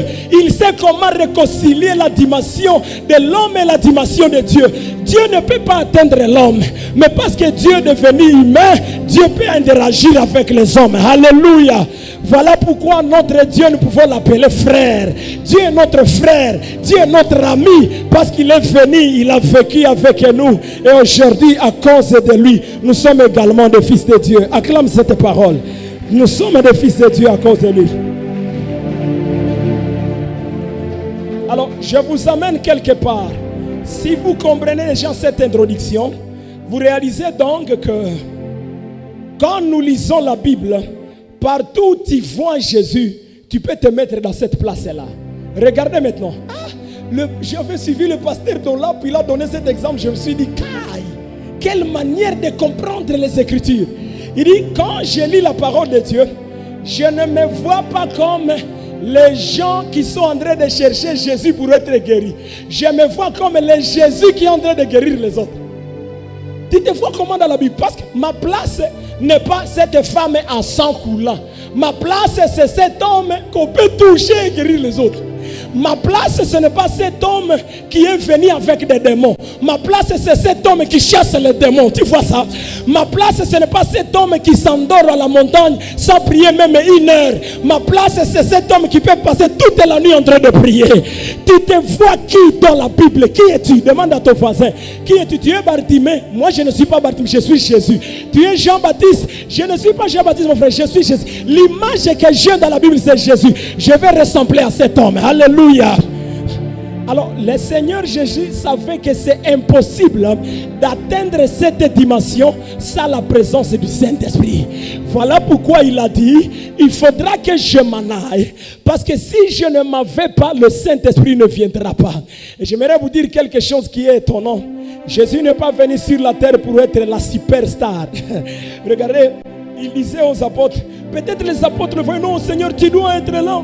S1: Il sait comment réconcilier la dimension de l'homme et la dimension de Dieu. Dieu ne peut pas atteindre l'homme, mais parce que Dieu est devenu humain, Dieu peut interagir avec les hommes. Alléluia. Voilà pourquoi notre Dieu, nous pouvons l'appeler frère. Dieu est notre frère, Dieu est notre ami, parce qu'il est venu, il a vécu avec nous. Et aujourd'hui, à cause de lui, nous sommes également des fils de Dieu. Acclame cette parole. Nous sommes des fils de Dieu à cause de lui. Alors, je vous amène quelque part. Si vous comprenez déjà cette introduction, vous réalisez donc que quand nous lisons la Bible, partout où tu vois Jésus, tu peux te mettre dans cette place-là. Regardez maintenant. J'avais suivi le pasteur Dola, puis il a donné cet exemple. Je me suis dit, quelle manière de comprendre les Écritures. Il dit, quand je lis la parole de Dieu, je ne me vois pas comme les gens qui sont en train de chercher Jésus pour être guéris. Je me vois comme les Jésus qui est en train de guérir les autres. Tu te vois comment dans la Bible? Parce que ma place n'est pas cette femme en sang coulant. Ma place, c'est cet homme qu'on peut toucher et guérir les autres. Ma place, ce n'est pas cet homme qui est venu avec des démons. Ma place, c'est cet homme qui chasse les démons. Tu vois ça? Ma place, ce n'est pas cet homme qui s'endort à la montagne sans prier même 1 heure. Ma place, c'est cet homme qui peut passer toute la nuit en train de prier. Tu te vois qui dans la Bible? Qui es-tu? Demande à ton voisin. Qui es-tu? Tu es Bartimée? Moi, je ne suis pas Bartimée, je suis Jésus. Tu es Jean-Baptiste? Je ne suis pas Jean-Baptiste, mon frère, je suis Jésus. L'image que j'ai dans la Bible, c'est Jésus. Je vais ressembler à cet homme. Alléluia. Alors, le Seigneur Jésus savait que c'est impossible d'atteindre cette dimension sans la présence du Saint-Esprit. Voilà pourquoi il a dit, il faudra que je m'en aille. Parce que si je ne m'en vais pas, le Saint-Esprit ne viendra pas. Et j'aimerais vous dire quelque chose qui est étonnant. Jésus n'est pas venu sur la terre pour être la superstar. Regardez, il disait aux apôtres, peut-être les apôtres voyaient, non Seigneur, tu dois être là.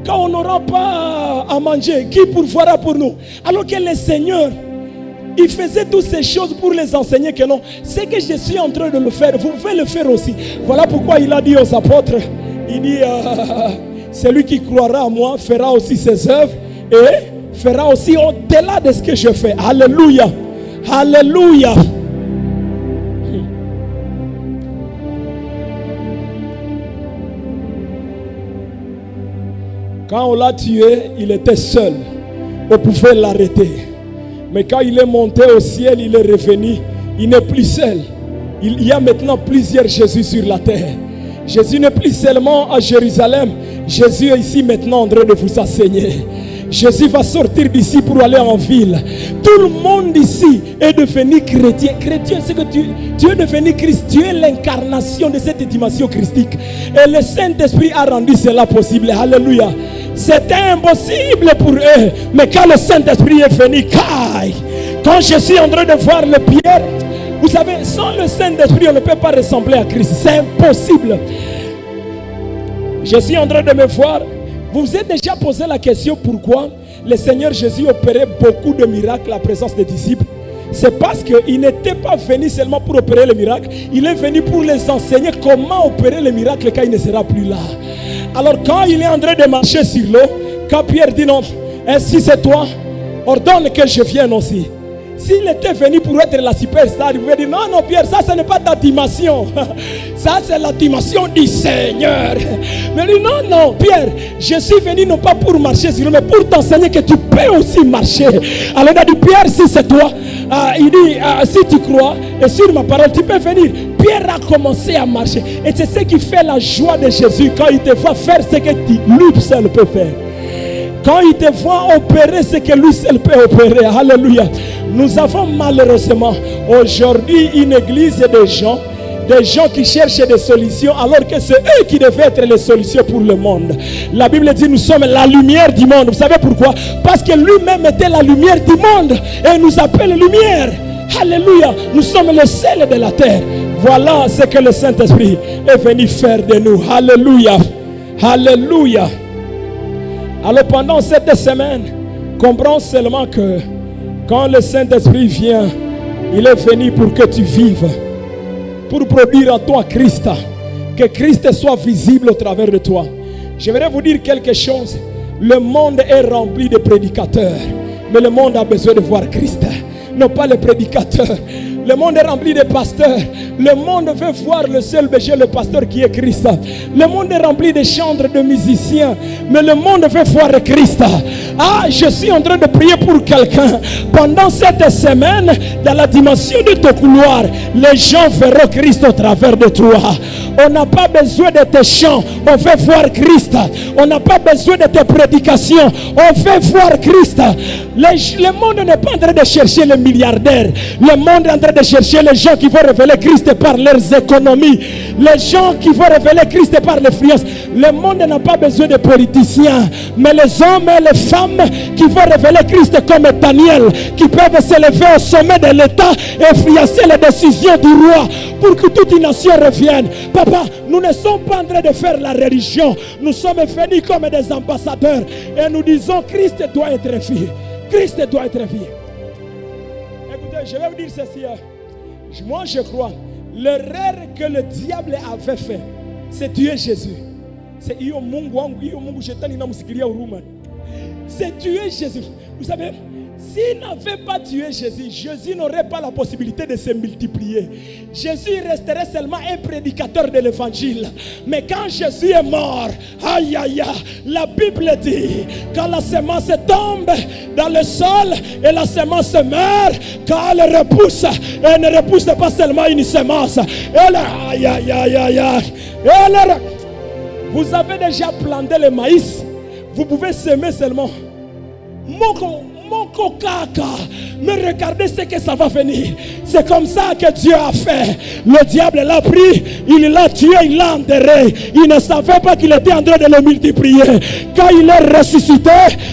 S1: Quand on n'aura pas à manger, qui pourvoira pour nous? Alors que le Seigneur, il faisait toutes ces choses pour les enseigner que non, c'est que je suis en train de le faire, vous pouvez le faire aussi. Voilà pourquoi il a dit aux apôtres, il dit, celui qui croira à moi fera aussi ses œuvres et fera aussi au-delà de ce que je fais. Alléluia. Alléluia. Quand on l'a tué, il était seul. On pouvait l'arrêter. Mais quand il est monté au ciel, il est revenu. Il n'est plus seul. Il y a maintenant plusieurs Jésus sur la terre. Jésus n'est plus seulement à Jérusalem. Jésus est ici maintenant en train de vous enseigner. Jésus va sortir d'ici pour aller en ville. Tout le monde ici est devenu chrétien. Chrétien, c'est que tu es devenu Christ. Tu es l'incarnation de cette dimension christique. Et le Saint-Esprit a rendu cela possible. Alléluia. C'était impossible pour eux. Mais quand le Saint-Esprit est venu, quand je suis en train de voir le Pierre, vous savez, sans le Saint-Esprit, on ne peut pas ressembler à Christ. C'est impossible. Je suis en train de me voir. Vous vous êtes déjà posé la question pourquoi le Seigneur Jésus opérait beaucoup de miracles à la présence des disciples? C'est parce qu'il n'était pas venu seulement pour opérer les miracles. Il est venu pour les enseigner comment opérer les miracles quand il ne sera plus là. Alors quand il est en train de marcher sur l'eau, quand Pierre dit non, si c'est toi, ordonne que je vienne aussi. S'il était venu pour être la superstar, il pouvait dire non, non Pierre, ça ce n'est pas ta dimension. Ça c'est la dimension du Seigneur. Mais il dit non, non Pierre, je suis venu non pas pour marcher sur l'eau, mais pour t'enseigner que tu peux aussi marcher. Alors il a dit Pierre, si c'est toi, il dit si tu crois et sur ma parole, tu peux venir. Pierre a commencé à marcher. Et c'est ce qui fait la joie de Jésus quand il te voit faire ce que lui seul peut faire. Quand il te voit opérer ce que lui seul peut opérer. Alléluia. Nous avons malheureusement aujourd'hui une église de gens qui cherchent des solutions alors que c'est eux qui devaient être les solutions pour le monde. La Bible dit nous sommes la lumière du monde. Vous savez pourquoi? Parce que lui-même était la lumière du monde et nous appelle lumière. Alléluia. Nous sommes le sel de la terre. Voilà ce que le Saint-Esprit est venu faire de nous. Alléluia. Alléluia. Alors pendant cette semaine, comprends seulement que quand le Saint-Esprit vient, il est venu pour que tu vives, pour produire en toi Christ, que Christ soit visible au travers de toi. J'aimerais vous dire quelque chose. Le monde est rempli de prédicateurs, mais le monde a besoin de voir Christ, non pas les prédicateurs. Le monde est rempli de pasteurs. Le monde veut voir le seul berger, le pasteur qui est Christ. Le monde est rempli de chantres, de musiciens. Mais le monde veut voir Christ. Ah, je suis en train de prier pour quelqu'un. Pendant cette semaine, dans la dimension de ton couloir, les gens verront Christ au travers de toi. On n'a pas besoin de tes chants. On veut voir Christ. On n'a pas besoin de tes prédications. On veut voir Christ. Le monde n'est pas en train de chercher les milliardaires. Le monde est en train train de chercher les gens qui vont révéler Christ par leurs économies. Les gens qui vont révéler Christ par l'influence. Le monde n'a pas besoin de politiciens, mais les hommes et les femmes qui vont révéler Christ comme Daniel, qui peuvent s'élever au sommet de l'État et influencer les décisions du roi pour que toute une nation revienne. Papa, nous ne sommes pas en train de faire la religion. Nous sommes venus comme des ambassadeurs et nous disons Christ doit être vu. Christ doit être vu. Écoutez, je vais vous dire ceci. Moi, je crois, l'erreur que le diable avait fait, c'est tuer Jésus. C'est tuer Jésus. Vous savez, s'il n'avait pas tué Jésus, Jésus n'aurait pas la possibilité de se multiplier. Jésus resterait seulement un prédicateur de l'évangile. Mais quand Jésus est mort, aïe aïe aïe, la Bible dit, quand la semence tombe dans le sol et la semence meurt, quand elle repousse, elle ne repousse pas seulement une semence. Elle, aïe aïe aïe aïe aïe, elle, vous avez déjà planté le maïs, vous pouvez semer seulement. Moko kaka, mais regardez ce que ça va venir. C'est comme ça que Dieu a fait. Le diable l'a pris, il l'a tué, il l'a enterré. Il ne savait pas qu'il était en train de le multiplier. Quand il est ressuscité,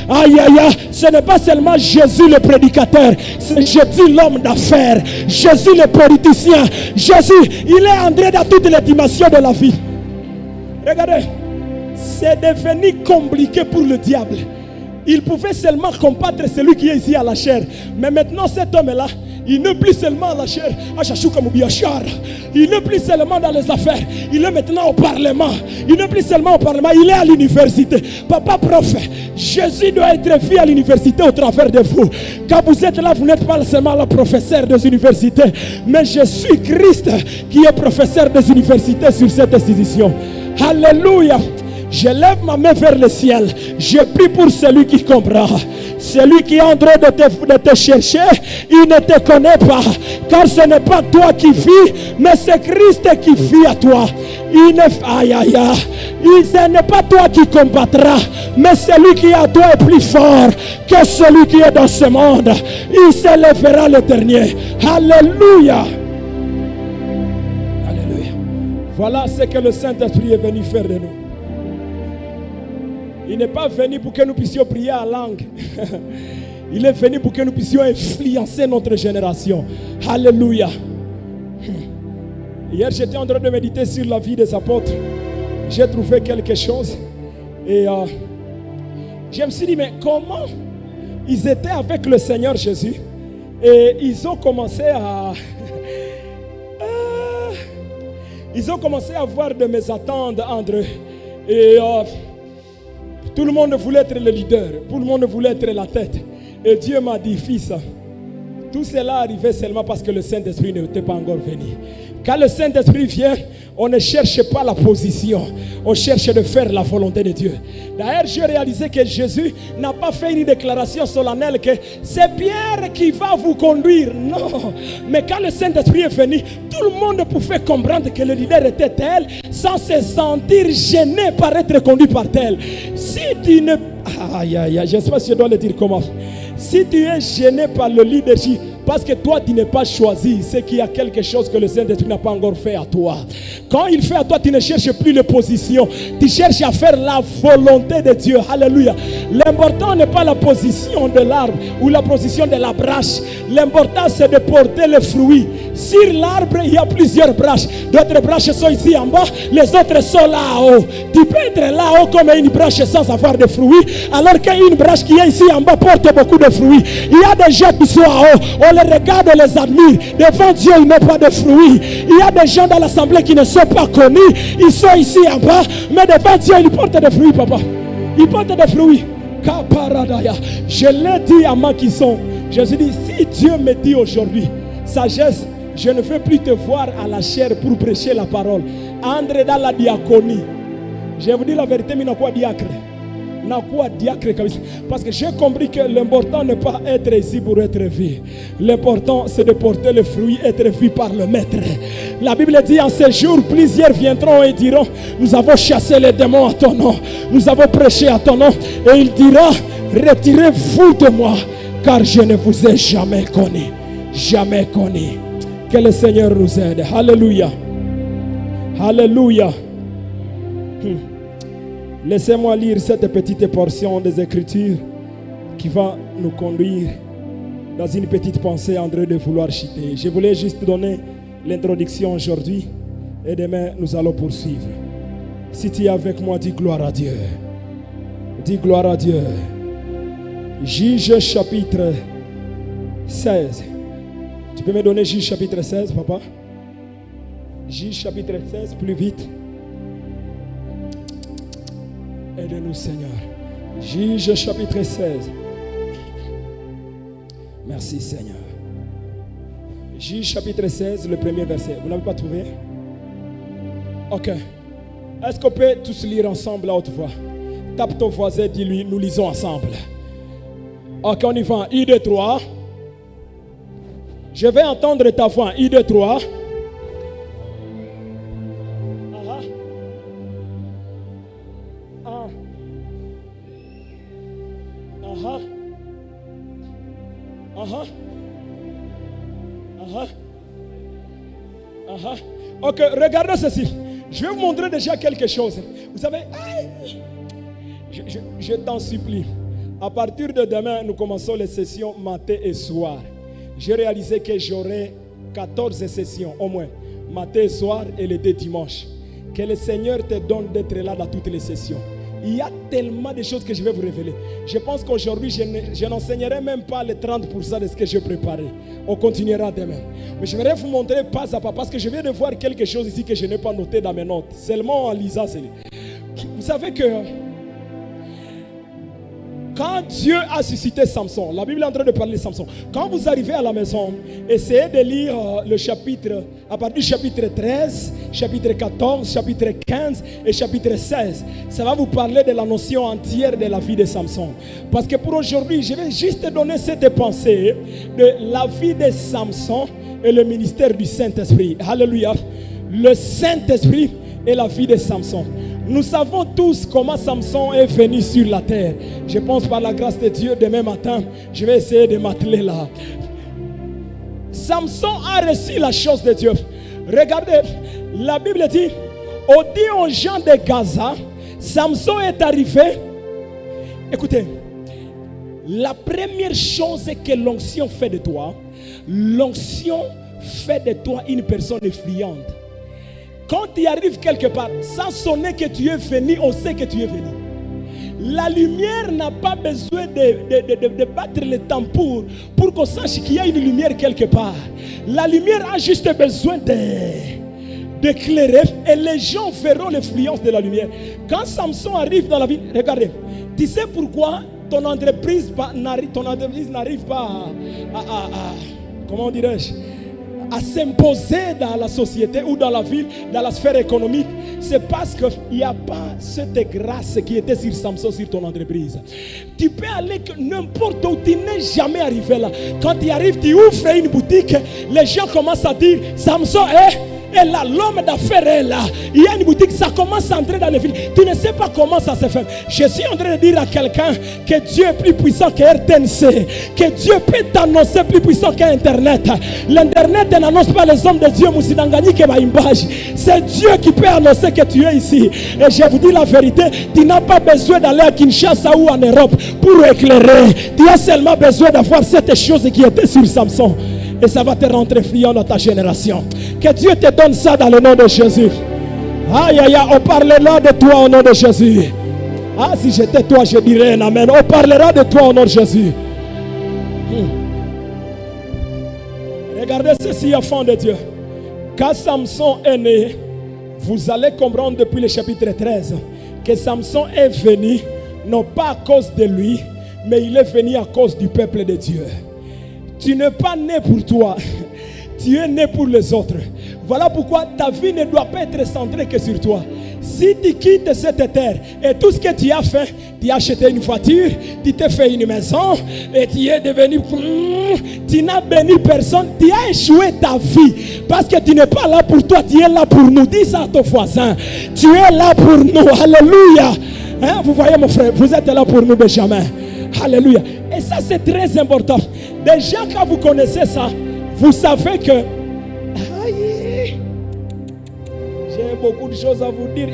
S1: aïe aïe aïe, ce n'est pas seulement Jésus le prédicateur, c'est Jésus l'homme d'affaires, Jésus le politicien. Jésus, il est entré dans toutes les dimensions de la vie. Regardez, c'est devenu compliqué pour le diable. Il pouvait seulement combattre celui qui est ici à la chair. Mais maintenant cet homme-là, il n'est plus seulement à la chair. Il n'est plus seulement dans les affaires. Il est maintenant au Parlement. Il n'est plus seulement au Parlement, il est à l'université. Papa prophète, Jésus doit être vu à l'université au travers de vous. Quand vous êtes là, vous n'êtes pas seulement le professeur des universités, mais je suis Christ qui est professeur des universités sur cette institution. Alléluia. Je lève ma main vers le ciel. Je prie pour celui qui comprend. Celui qui est en train de te chercher, il ne te connaît pas. Car ce n'est pas toi qui vis, mais c'est Christ qui vit à toi. Aïe aïe aïe. Ce n'est pas toi qui combattra, mais celui qui est à toi est plus fort que celui qui est dans ce monde. Il s'élèvera le dernier. Alléluia. Alléluia. Voilà ce que le Saint-Esprit est venu faire de nous. Il n'est pas venu pour que nous puissions prier en langue. Il est venu pour que nous puissions influencer notre génération. Alléluia. Hier, j'étais en train de méditer sur la vie des apôtres. J'ai trouvé quelque chose. Et je me suis dit, mais comment ils étaient avec le Seigneur Jésus? Et ils ont commencé à... ils ont commencé à avoir de mésententes entre eux. Et... tout le monde voulait être le leader. Tout le monde voulait être la tête. Et Dieu m'a dit, fils, tout cela arrivait seulement parce que le Saint-Esprit n'était pas encore venu. Quand le Saint-Esprit vient, on ne cherche pas la position. On cherche de faire la volonté de Dieu. D'ailleurs, j'ai réalisé que Jésus n'a pas fait une déclaration solennelle que c'est Pierre qui va vous conduire. Non. Mais quand le Saint-Esprit est venu, tout le monde pouvait comprendre que le leader était tel sans se sentir gêné par être conduit par tel. Si tu ne... Aïe, aïe, aïe, je ne sais pas si je dois le dire comment. Si tu es gêné par le leadership, parce que toi tu n'es pas choisi, c'est qu'il y a quelque chose que le Saint-Esprit n'a pas encore fait à toi. Quand il fait à toi, tu ne cherches plus les positions, tu cherches à faire la volonté de Dieu. Alléluia. L'important n'est pas la position de l'arbre ou la position de la branche. L'important c'est de porter le fruit. Sur l'arbre, il y a plusieurs branches. D'autres branches sont ici en bas, les autres sont là-haut. Tu peux être là-haut comme une branche sans avoir de fruits, alors qu'une branche qui est ici en bas porte beaucoup de fruits. Il y a des gens qui sont en haut, on les regarde, on les admire. Devant Dieu, ils n'ont pas de fruits. Il y a des gens dans l'assemblée qui ne sont pas connus. Ils sont ici en bas, mais devant Dieu, ils portent des fruits, papa. Ils portent des fruits. Je l'ai dit à Makisson. Je me suis dit, si Dieu me dit aujourd'hui, sagesse, je ne veux plus te voir à la chair pour prêcher la parole. Entre dans la diaconie. Je vous dis la vérité, mais quoi diacre? Parce que j'ai compris que l'important n'est pas être ici pour être vu. L'important c'est de porter le fruit, être vu par le maître. La Bible dit en ces jours, plusieurs viendront et diront, nous avons chassé les démons à ton nom, nous avons prêché à ton nom. Et il dira, retirez-vous de moi, car je ne vous ai jamais connu. Jamais connu. Que le Seigneur nous aide. Alléluia. Alléluia. Laissez-moi lire cette petite portion des Écritures qui va nous conduire dans une petite pensée en train de vouloir chuter. Je voulais juste donner l'introduction aujourd'hui et demain nous allons poursuivre. Si tu es avec moi, dis gloire à Dieu. Dis gloire à Dieu. Juge chapitre 16. Tu peux me donner Juge chapitre 16, papa? Juge chapitre 16, plus vite. Aide-nous, Seigneur. Juge chapitre 16. Merci, Seigneur. Juge chapitre 16, le premier verset. Vous n'avez pas trouvé? Ok. Est-ce qu'on peut tous lire ensemble à haute voix? Tape ton voisin, dis-lui, nous lisons ensemble. Ok, on y va. 1, 2, 3. Je vais entendre ta voix. 1, 2, 3. Ok, regardez ceci. Je vais vous montrer déjà quelque chose. Vous savez, je t'en supplie. À partir de demain, nous commençons les sessions matin et soir. J'ai réalisé que j'aurai 14 sessions au moins, matin et soir et les 2 dimanches. Que le Seigneur te donne d'être là dans toutes les sessions. Il y a tellement de choses que je vais vous révéler. Je pense qu'aujourd'hui, je n'enseignerai même pas les 30% de ce que j'ai préparé. On continuera demain. Mais je vais vous montrer pas à pas parce que je viens de voir quelque chose ici que je n'ai pas noté dans mes notes. Seulement en lisant. Vous savez que quand Dieu a suscité Samson, la Bible est en train de parler de Samson. Quand vous arrivez à la maison, essayez de lire le chapitre, à partir du chapitre 13, chapitre 14, chapitre 15 et chapitre 16. Ça va vous parler de la notion entière de la vie de Samson. Parce que pour aujourd'hui, je vais juste donner cette pensée de la vie de Samson et le ministère du Saint-Esprit. Alléluia. Le Saint-Esprit et la vie de Samson. Nous savons tous comment Samson est venu sur la terre. Je pense par la grâce de Dieu, demain matin, je vais essayer de m'atteler là. Samson a reçu la chose de Dieu. Regardez, la Bible dit, aux gens de Gaza, Samson est arrivé. Écoutez, la première chose que l'onction fait de toi, l'onction fait de toi une personne effrayante. Quand tu arrives quelque part, sans sonner que tu es venu, on sait que tu es venu. La lumière n'a pas besoin de battre le tambour pour qu'on sache qu'il y a une lumière quelque part. La lumière a juste besoin d'éclairer et les gens verront l'influence de la lumière. Quand Samson arrive dans la vie, regardez, tu sais pourquoi ton entreprise n'arrive pas à comment dirais-je, à s'imposer dans la société ou dans la ville, dans la sphère économique? C'est parce qu'il n'y a pas cette grâce qui était sur Samson, sur ton entreprise. Tu peux aller n'importe où, tu n'es jamais arrivé là. Quand tu arrives, tu ouvres une boutique, les gens commencent à dire, Samson est là, l'homme d'affaires est là. Il y a une boutique, ça commence à entrer dans les villes. Tu ne sais pas comment ça se fait. Je suis en train de dire à quelqu'un que Dieu est plus puissant que RTNC, que Dieu peut t'annoncer plus puissant qu'Internet. L'Internet n'annonce pas les hommes de Dieu. C'est Dieu qui peut annoncer que tu es ici. Et je vous dis la vérité, tu n'as pas besoin d'aller à Kinshasa ou en Europe pour éclairer. Tu as seulement besoin d'avoir cette chose qui était sur Samson. Et ça va te rendre friand dans ta génération. Que Dieu te donne ça dans le nom de Jésus. Aïe aïe aïe, on parlera de toi au nom de Jésus. Ah, si j'étais toi, je dirais un amen. On parlera de toi au nom de Jésus. Regardez ceci, enfant de Dieu. Quand Samson est né, vous allez comprendre depuis le chapitre 13 que Samson est venu, non pas à cause de lui, mais il est venu à cause du peuple de Dieu. Tu n'es pas né pour toi, tu es né pour les autres. Voilà pourquoi ta vie ne doit pas être centrée que sur toi. Si tu quittes cette terre et tout ce que tu as fait, tu as acheté une voiture, tu t'es fait une maison et tu es devenu, tu n'as béni personne, tu as échoué ta vie parce que tu n'es pas là pour toi, tu es là pour nous. Dis ça à ton voisin, tu es là pour nous. Alléluia. Hein? Vous voyez mon frère, vous êtes là pour nous, Benjamin. Alléluia. Et ça c'est très important. Déjà quand vous connaissez ça, vous savez que Aïe. J'ai beaucoup de choses à vous dire.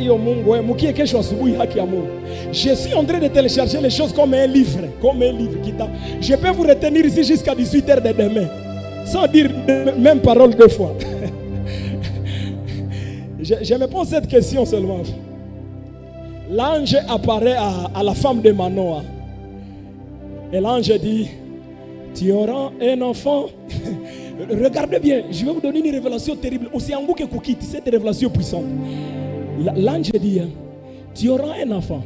S1: Je suis en train de télécharger les choses comme un livre. Je peux vous retenir ici jusqu'à 18h de demain. Sans dire même parole deux fois. Je me pose cette question seulement. L'ange apparaît à la femme de Manoah. Et l'ange dit, tu auras un enfant. Regardez bien, je vais vous donner une révélation terrible. Aussi en que Koukit, cette révélation puissante. L'ange dit, tu auras un enfant.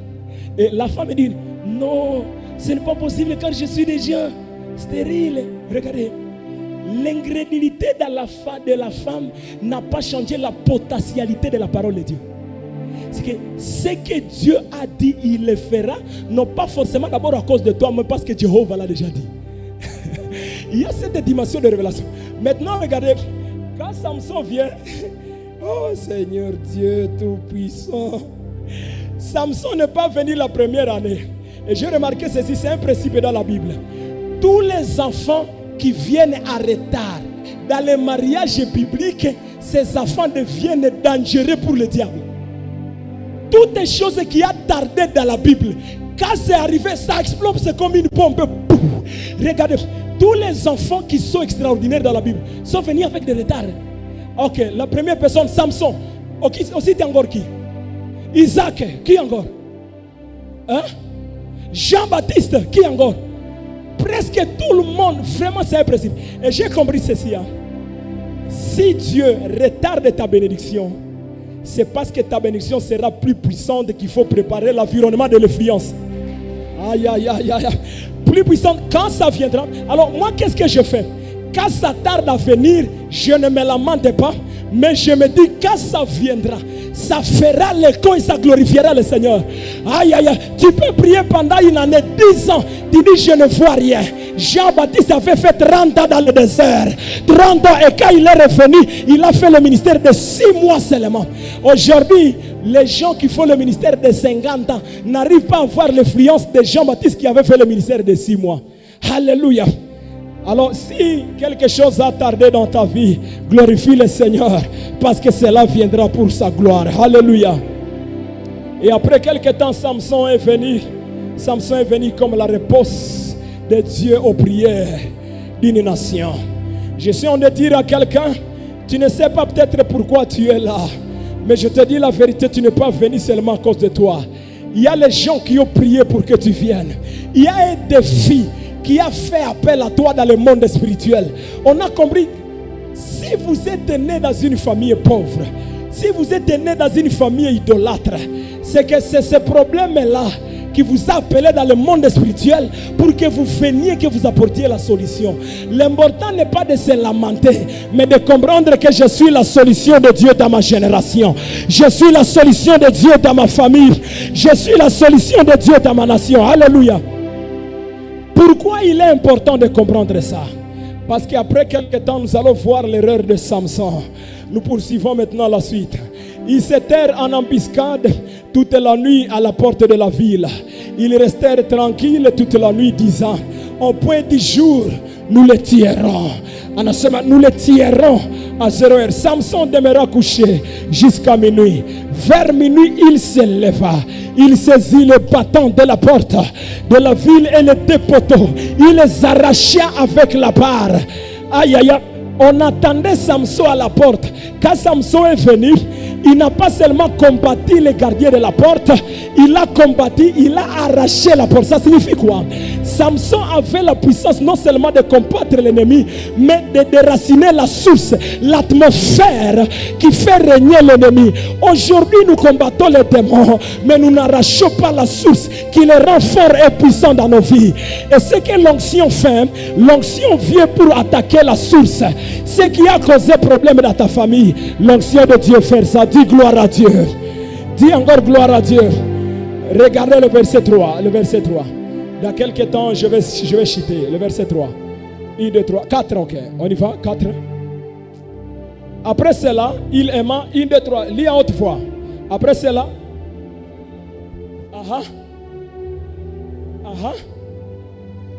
S1: Et la femme dit, non, ce n'est pas possible car je suis déjà stérile. Regardez, l'ingrédulité de la femme n'a pas changé la potentialité de la parole de Dieu. C'est que ce que Dieu a dit, il le fera, non pas forcément d'abord à cause de toi, mais parce que Jéhovah l'a déjà dit. Il y a cette dimension de révélation. Maintenant, regardez, quand Samson vient, oh Seigneur Dieu Tout-Puissant, Samson n'est pas venu la première année. Et j'ai remarqué ceci, c'est un principe dans la Bible. Tous les enfants qui viennent à retard dans les mariages bibliques, ces enfants deviennent dangereux pour le diable. Toutes les choses qui ont tardé dans la Bible, quand c'est arrivé, ça explose, c'est comme une bombe. Regardez, tous les enfants qui sont extraordinaires dans la Bible sont venus avec des retards. Ok, la première personne, Samson. Okay, aussi, t'es encore qui? Isaac, qui encore? Hein? Jean-Baptiste, qui encore? Presque tout le monde, vraiment c'est un principe. Et j'ai compris ceci. Hein? Si Dieu retarde ta bénédiction, c'est parce que ta bénédiction sera plus puissante qu'il faut préparer l'environnement de l'influence. Aïe, aïe, aïe, aïe. Plus puissante quand ça viendra. Alors moi, qu'est-ce que je fais? Quand ça tarde à venir, je ne me lamente pas, mais je me dis quand ça viendra, ça fera l'écho et ça glorifiera le Seigneur. Aïe, aïe, aïe. Tu peux prier pendant une année, 10 ans. Tu dis je ne vois rien. Jean-Baptiste avait fait 30 ans dans le désert. 30 ans, et quand il est revenu, il a fait le ministère de 6 mois seulement. Aujourd'hui, les gens qui font le ministère de 50 ans n'arrivent pas à voir l'influence de Jean-Baptiste qui avait fait le ministère de 6 mois. Alléluia. Alors si quelque chose a tardé dans ta vie, glorifie le Seigneur parce que cela viendra pour sa gloire. Alléluia. Et après quelque temps, Samson est venu comme la réponse de Dieu aux prières d'une nation. Je suis en train de dire à quelqu'un, tu ne sais pas peut-être pourquoi tu es là, mais je te dis la vérité, tu n'es pas venu seulement à cause de toi. Il y a les gens qui ont prié pour que tu viennes. Il y a un défi qui a fait appel à toi dans le monde spirituel. On a compris, si vous êtes né dans une famille pauvre, si vous êtes né dans une famille idolâtre, c'est que c'est ce problème-là qui vous a appelé dans le monde spirituel pour que vous veniez, que vous apportiez la solution. L'important n'est pas de se lamenter, mais de comprendre que je suis la solution de Dieu dans ma génération. Je suis la solution de Dieu dans ma famille. Je suis la solution de Dieu dans ma nation. Alléluia. Pourquoi il est important de comprendre ça? Parce qu'après quelques temps, nous allons voir l'erreur de Samson. Nous poursuivons maintenant la suite. Ils s'étaient en embuscade toute la nuit à la porte de la ville. Ils restèrent tranquilles toute la nuit, disant, au point du jour, nous les tuerons. Nous les tuerons à 0 heure. Samson demeura couché jusqu'à minuit. Vers minuit, il se leva. Il saisit le bâton de la porte de la ville et les deux poteaux. Il les arracha avec la barre. Aïe, aïe, aïe. On attendait Samson à la porte. Quand Samson est venu, il n'a pas seulement combattu les gardiens de la porte, il a combattu, il a arraché la porte. Ça signifie quoi? Samson avait la puissance non seulement de combattre l'ennemi, mais de déraciner la source, l'atmosphère qui fait régner l'ennemi. Aujourd'hui, nous combattons les démons, mais nous n'arrachons pas la source qui les rend forts et puissants dans nos vies. Et ce que l'onction fait, l'onction vient pour attaquer la source. Ce qui a causé problème dans ta famille, l'onction de Dieu fait ça. Dis gloire à Dieu. Dis encore gloire à Dieu. Regardez le verset 3. Le verset 3. Dans quelques temps, je vais chuter. Le verset 3. 1, 2, 3. 4, ok. On y va. 4. Après cela, il aima. 1, 2, 3. Lis à haute voix. Après cela.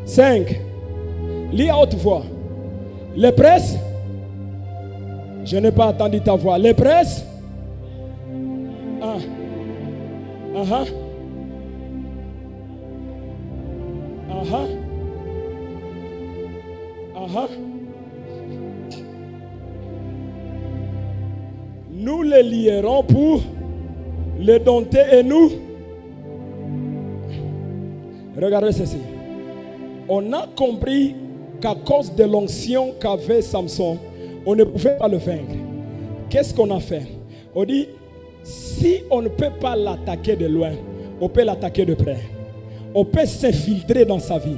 S1: 5. Lis à haute voix. Les presses. Je n'ai pas entendu ta voix. Les presses. Nous les lierons pour les dompter et nous. Regardez ceci. On a compris qu'à cause de l'onction qu'avait Samson, on ne pouvait pas le vaincre. Qu'est-ce qu'on a fait? On dit, si on ne peut pas l'attaquer de loin, on peut l'attaquer de près. On peut s'infiltrer dans sa vie.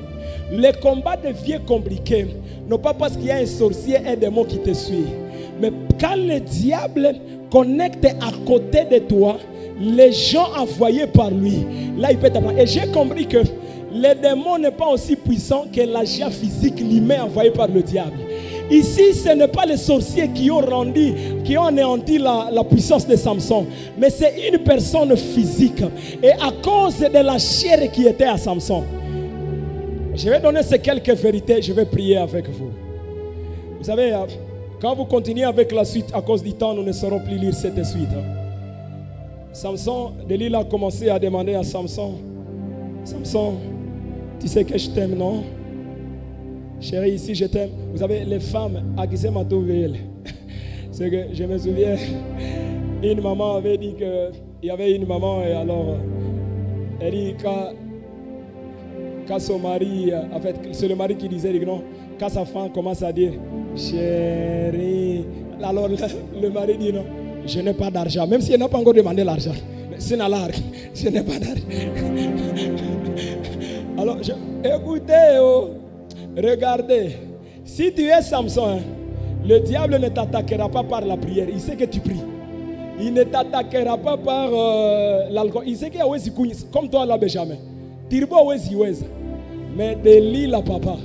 S1: Les combats deviennent compliqués, non pas parce qu'il y a un sorcier et un démon qui te suit, mais quand le diable connecte à côté de toi, les gens envoyés par lui, là il peut t'apprendre. Et j'ai compris que le démon n'est pas aussi puissant que l'agent physique l'humain envoyé par le diable. Ici, ce n'est pas les sorciers qui ont anéanti la puissance de Samson, mais c'est une personne physique. Et à cause de la chair qui était à Samson, je vais donner ces quelques vérités, je vais prier avec vous. Vous savez, quand vous continuez avec la suite, à cause du temps, nous ne saurons plus lire cette suite. Samson, Delilah a commencé à demander à Samson, Samson, tu sais que je t'aime, non? Chérie, ici je t'aime. Vous savez, les femmes, c'est que je me souviens, une maman avait dit qu'il y avait une maman, et alors, elle dit quand son mari, en fait, c'est le mari qui disait non, quand sa femme commence à dire, chérie, alors le mari dit non, je n'ai pas d'argent, même si elle n'a pas encore demandé l'argent. C'est une alarme, je n'ai pas d'argent. Alors, écoutez, regardez, si tu es Samson, le diable ne t'attaquera pas par la prière. Il sait que tu pries. Il ne t'attaquera pas par l'alcool. Il sait qu'il y a comme toi là, Benjamin. Tirbo Wezi. Mais Delilah, papa.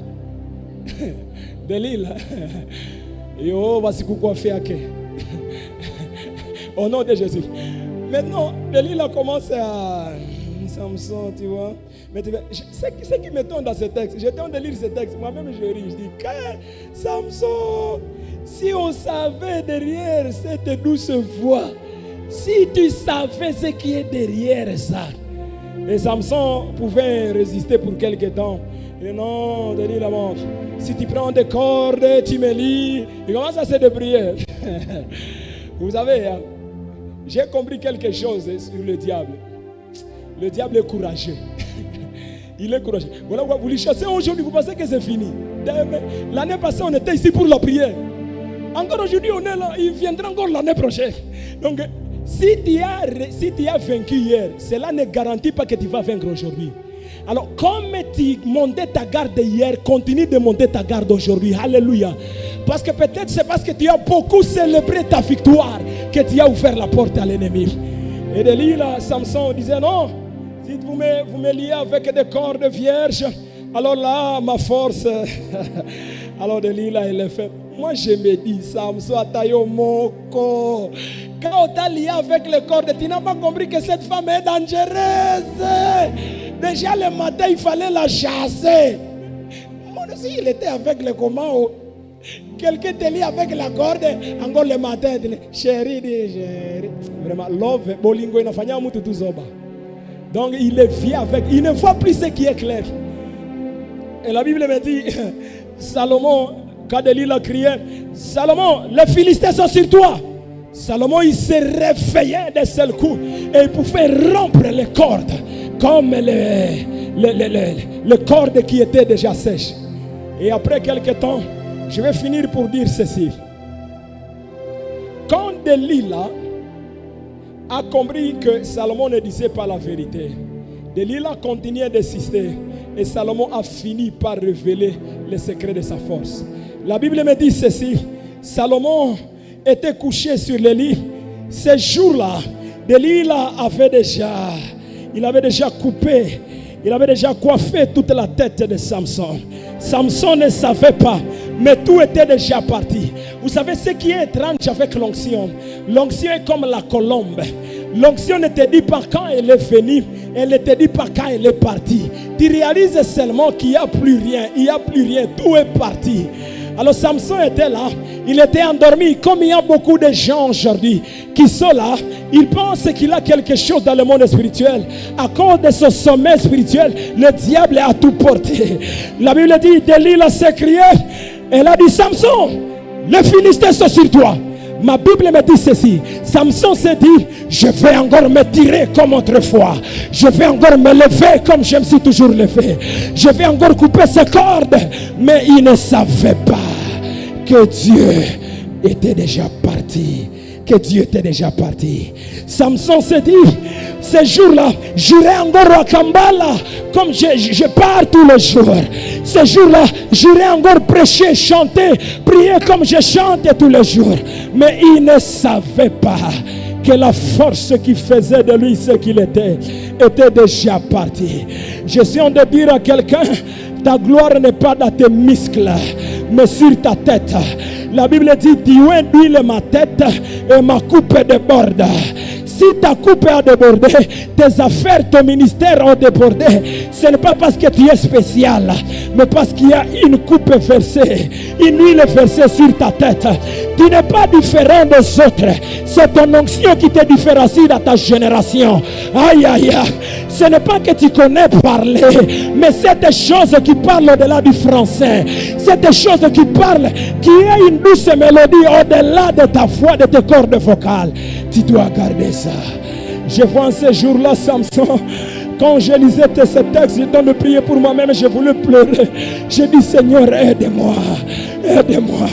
S1: Delilah. Yo, voici quoi faire. Au nom de Jésus. Maintenant, Delilah commence à. Samson, tu vois. Mais tu vois, ce qui me tombe dans ce texte, j'étais en train de lire ce texte, moi-même je ris, je dis, Samson, si on savait derrière cette douce voix, si tu savais ce qui est derrière ça. Et Samson pouvait résister pour quelque temps. Et non, Denis la mort. Si tu prends des cordes, tu me lis, il commence à se débrouiller. Vous savez, hein, j'ai compris quelque chose sur le diable. Le diable est courageux. Il est courageux. Voilà, vous lui chassez aujourd'hui, vous pensez que c'est fini. L'année passée, on était ici pour la prière. Encore aujourd'hui, on est là. Il viendra encore l'année prochaine. Donc, si tu as vaincu hier, cela ne garantit pas que tu vas vaincre aujourd'hui. Alors, comme tu montais ta garde hier, continue de monter ta garde aujourd'hui. Alléluia. Parce que peut-être c'est parce que tu as beaucoup célébré ta victoire que tu as ouvert la porte à l'ennemi. Et Delilah, Samson disait non. Si vous me liez avec des cordes vierges, alors là, ma force. Alors Delilah, elle est fait. Moi, je me dis, Samson, Atayo Moko. Quand on t'a lié avec les cordes, tu n'as pas compris que cette femme est dangereuse. Déjà le matin, il fallait la chasser. Moi aussi, il était avec le comment. Quelqu'un te lie avec la corde, encore le matin, chérie, chérie. Vraiment, love, bolingo, il n'a pas fait tout zoba. Donc il vient avec, il ne voit plus ce qui est clair. Et la Bible me dit, Salomon, quand Delilah criait, Salomon, les Philistins sont sur toi. Salomon, il s'est réveillé d'un seul coup et il pouvait rompre les cordes comme les cordes qui étaient déjà sèches. Et après quelques temps, je vais finir pour dire ceci. Quand Delilah a compris que Salomon ne disait pas la vérité, Delilah continuait d'insister et Salomon a fini par révéler les secrets de sa force. La Bible me dit ceci: Salomon était couché sur le lit. Ce jour-là, Delilah avait déjà coupé, il avait déjà coiffé toute la tête de Samson. Samson ne savait pas, mais tout était déjà parti. Vous savez ce qui est étrange avec l'onction? L'onction est comme la colombe. L'onction ne te dit pas quand elle est venue, elle ne te dit pas quand elle est partie. Tu réalises seulement qu'il n'y a plus rien, il n'y a plus rien, tout est parti. Alors Samson était là, il était endormi. Comme il y a beaucoup de gens aujourd'hui qui sont là, ils pensent qu'il a quelque chose dans le monde spirituel. À cause de ce sommet spirituel, le diable a tout porté. La Bible dit, Delilah s'est criée, elle a dit, Samson, les Philistins sont sur toi. Ma Bible me dit ceci. Samson s'est dit, je vais encore me tirer comme autrefois. Je vais encore me lever comme je me suis toujours levé. Je vais encore couper ses cordes. Mais il ne savait pas que Dieu était déjà parti. Que Dieu était déjà parti. Samson s'est dit, ce jour-là, j'irai encore à Kambala comme je pars tous les jours. Ce jour-là, j'irai encore prêcher, chanter, prier comme je chante tous les jours. Mais il ne savait pas que la force qui faisait de lui ce qu'il était déjà partie. Je suis en train de dire à quelqu'un, ta gloire n'est pas dans tes muscles, mais sur ta tête. La Bible dit, tu induis ma tête et ma coupe déborde. Si ta coupe a débordé, tes affaires, ton ministère ont débordé, ce n'est pas parce que tu es spécial, mais parce qu'il y a une coupe versée, une huile versée sur ta tête. Tu n'es pas différent des autres. C'est ton onction qui te différencie dans ta génération. Aïe, aïe, aïe. Ce n'est pas que tu connais parler, mais c'est des choses qui parlent au-delà du français. C'est des choses qui parlent, qui est une douce mélodie au-delà de ta voix, de tes cordes vocales. Tu dois garder ça. Je vois en ce jour-là Samson. Quand je lisais ce texte, je de prier pour moi-même, je voulais pleurer. J'ai dit, Seigneur, aide-moi. Aide-moi.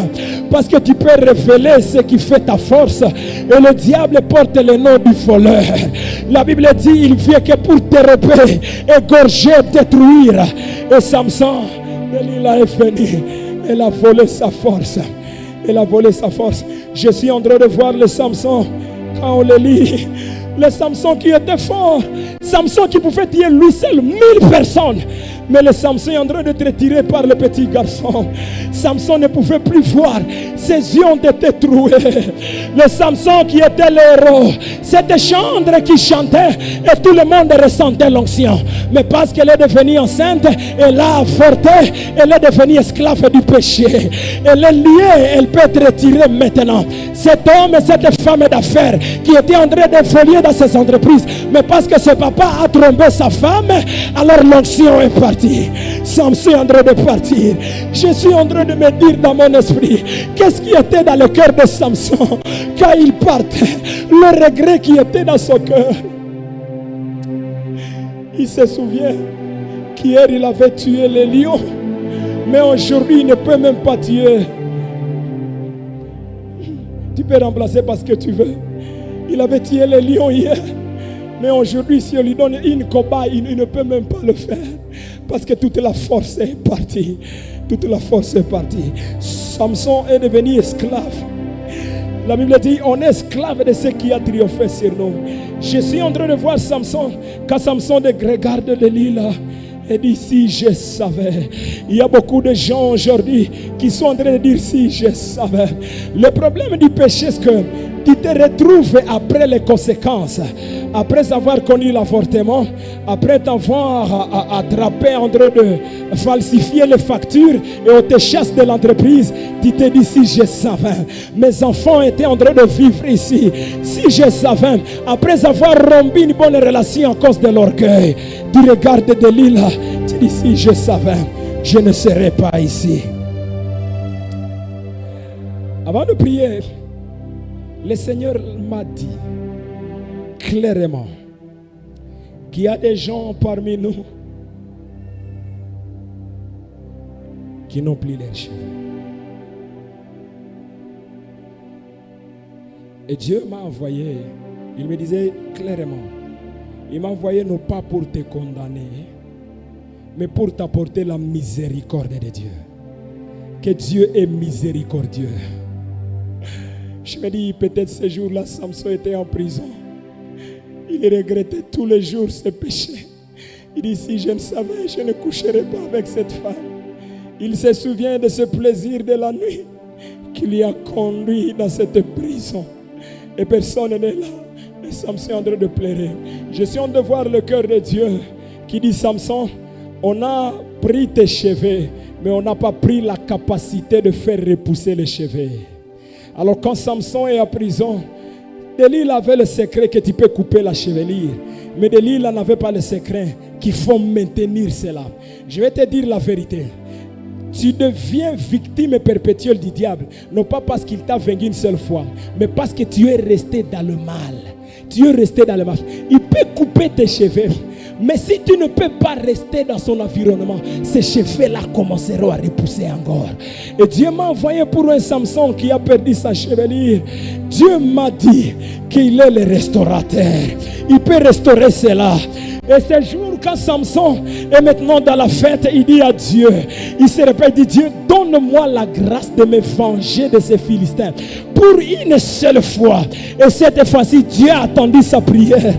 S1: Parce que tu peux révéler ce qui fait ta force. Et le diable porte le nom du voleur. La Bible dit, il vient que pour dérober, égorger, détruire. Et Samson, il a venu. Elle a volé sa force. Elle a volé sa force. Je suis en train de voir le Samson. Quand on le lit, le Samson qui était fort, Samson qui pouvait tuer lui seul 1000 personnes. Mais le Samson est en train d'être tiré par le petit garçon. Samson ne pouvait plus voir. Ses yeux ont été troués. Le Samson qui était le héros, c'était Chandra qui chantait et tout le monde ressentait l'onction. Mais parce qu'elle est devenue enceinte, elle a avorté, elle est devenue esclave du péché. Elle est liée, elle peut être retirée maintenant. Cet homme et cette femme d'affaires qui était en train de voler dans ses entreprises, mais parce que ce papa a trompé sa femme, alors l'onction est partie. Samson est en train de partir. Je suis en train de me dire dans mon esprit, qu'est-ce qui était dans le cœur de Samson quand il partait, le regret qui était dans son cœur. Il se souvient qu'hier il avait tué les lions, mais aujourd'hui il ne peut même pas tuer. Tu peux remplacer parce que tu veux. Il avait tué les lions hier, mais aujourd'hui si on lui donne une cobaye, il ne peut même pas le faire. Parce que toute la force est partie. Toute la force est partie. Samson est devenu esclave. La Bible dit, on est esclave de ce qui a triomphé sur nous. Je suis en train de voir Samson. Quand Samson regarde le lit là, et dit, si je savais. Il y a beaucoup de gens aujourd'hui qui sont en train de dire, si je savais. Le problème du péché, c'est que tu te retrouves après les conséquences. Après avoir connu l'avortement, après t'avoir attrapé en train de falsifier les factures et on te chasse de l'entreprise, tu te dis, si je savais. Mes enfants étaient en train de vivre ici. Si je savais. Après avoir rompu une bonne relation à cause de l'orgueil, tu regardes de l'île, tu dis, si je savais, je ne serais pas ici. Avant de prier, le Seigneur m'a dit clairement qu'il y a des gens parmi nous qui n'ont plus leurs cheveux. Et Dieu m'a envoyé, il me disait clairement, il m'a envoyé non pas pour te condamner, mais pour t'apporter la miséricorde de Dieu. Que Dieu est miséricordieux. Je me dis, peut-être ce jour-là, Samson était en prison. Il regrettait tous les jours ses péchés. Il dit, si je ne savais, je ne coucherais pas avec cette femme. Il se souvient de ce plaisir de la nuit qui l'y a conduit dans cette prison. Et personne n'est là. Et Samson est en train de pleurer. Je suis en train de voir le cœur de Dieu qui dit, Samson, on a pris tes cheveux, mais on n'a pas pris la capacité de faire repousser les cheveux. Alors quand Samson est en prison, Delilah avait le secret que tu peux couper la chevelure, mais Delilah n'avait pas le secret qu'il faut maintenir cela. Je vais te dire la vérité. Tu deviens victime perpétuelle du diable, non pas parce qu'il t'a vaincu une seule fois, mais parce que tu es resté dans le mal. Tu es resté dans le mal. Il peut couper tes cheveux, mais si tu ne peux pas rester dans son environnement, ces cheveux-là commenceront à repousser encore. Et Dieu m'a envoyé pour un Samson qui a perdu sa chevelure. Dieu m'a dit qu'il est le restaurateur. Il peut restaurer cela. Et ce jour, quand Samson est maintenant dans la fête, il dit à Dieu, il se répète, il dit, Dieu, donne-moi la grâce de me venger de ces Philistins pour une seule fois. Et cette fois-ci, Dieu a attendu sa prière.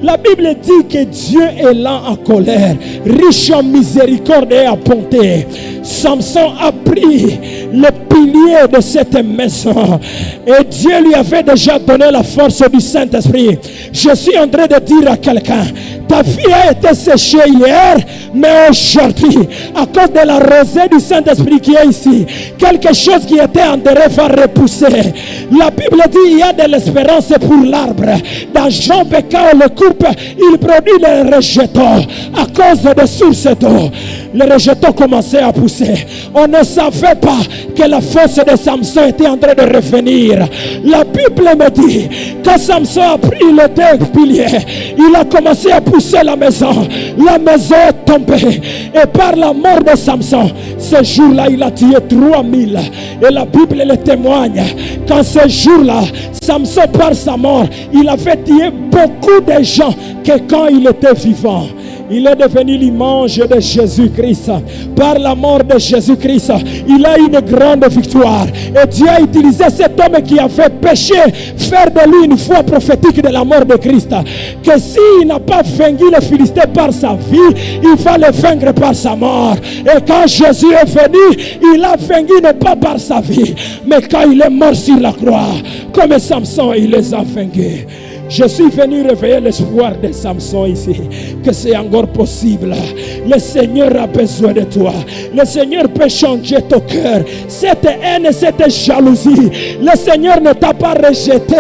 S1: La Bible dit que Dieu est lent en colère, riche en miséricorde et en bonté. Samson a pris le pilier de cette maison et Dieu lui avait déjà donné la force du Saint-Esprit. Je suis en train de dire à quelqu'un, ta vie a été séchée hier, mais aujourd'hui, à cause de la rosée du Saint-Esprit qui est ici, quelque chose qui était enterré va repousser. La Bible dit il y a de l'espérance pour l'arbre. Dans Jean, quand on le coupe, il produit les rejetons à cause de sources d'eau. Les rejetons commençaient à pousser. On ne savait pas que la force de Samson était en train de revenir. La Bible me dit que Samson a pris le deux piliers, il a commencé à pousser la maison. La maison est tombée. Et par la mort de Samson, ce jour-là, il a tué 3000. Et la Bible le témoigne. Quand ce jour-là, Samson, par sa mort, il avait tué beaucoup de gens que quand il était vivant. Il est devenu l'image de Jésus-Christ. Par la mort de Jésus-Christ, il a une grande victoire. Et Dieu a utilisé cet homme qui avait péché, faire de lui une foi prophétique de la mort de Christ. Que s'il n'a pas vaincu le Philistin par sa vie, il va le vaincre par sa mort. Et quand Jésus est venu, il a vaincu non pas par sa vie, mais quand il est mort sur la croix, comme Samson, il les a vaincus. Je suis venu réveiller l'espoir de Samson ici, que c'est encore possible. Le Seigneur a besoin de toi. Le Seigneur peut changer ton cœur. Cette haine, cette jalousie, le Seigneur ne t'a pas rejeté.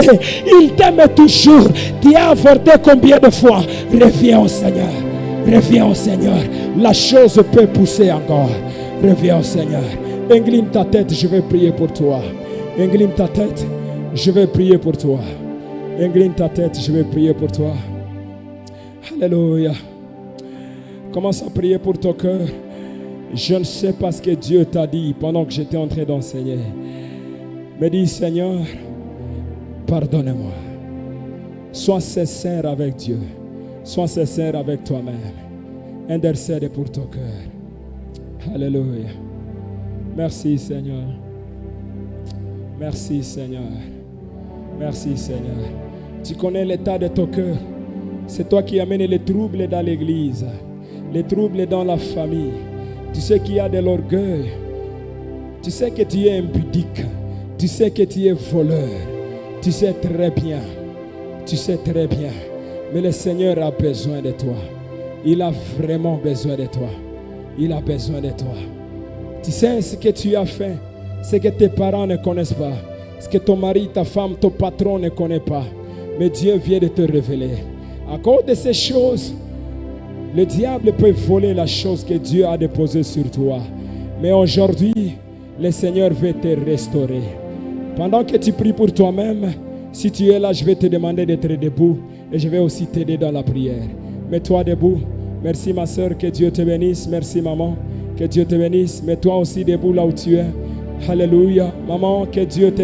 S1: Il t'aime toujours. Tu as avorté combien de fois? Reviens au Seigneur. Reviens au Seigneur. La chose peut pousser encore. Reviens au Seigneur. Incline ta tête, je vais prier pour toi. Incline ta tête, je vais prier pour toi. Incline ta tête, je vais prier pour toi. Alléluia. Commence à prier pour ton cœur. Je ne sais pas ce que Dieu t'a dit pendant que j'étais en train d'enseigner. Mais dis, Seigneur, pardonne-moi. Sois sincère avec Dieu. Sois sincère avec toi-même. Intercède pour ton cœur. Alléluia. Merci, Seigneur. Merci, Seigneur. Merci, Seigneur. Tu connais l'état de ton cœur. C'est toi qui amènes les troubles dans l'église, les troubles dans la famille. Tu sais qu'il y a de l'orgueil. Tu sais que tu es impudique. Tu sais que tu es voleur. Tu sais très bien. Tu sais très bien. Mais le Seigneur a besoin de toi. Il a vraiment besoin de toi. Il a besoin de toi. Tu sais ce que tu as fait, ce que tes parents ne connaissent pas, ce que ton mari, ta femme, ton patron ne connaît pas. Mais Dieu vient de te révéler. À cause de ces choses, le diable peut voler la chose que Dieu a déposée sur toi. Mais aujourd'hui, le Seigneur veut te restaurer. Pendant que tu pries pour toi-même, si tu es là, je vais te demander d'être debout. Et je vais aussi t'aider dans la prière. Mets-toi debout. Merci ma soeur, que Dieu te bénisse. Merci maman, que Dieu te bénisse. Mets-toi aussi debout là où tu es. Alléluia. Maman, que Dieu te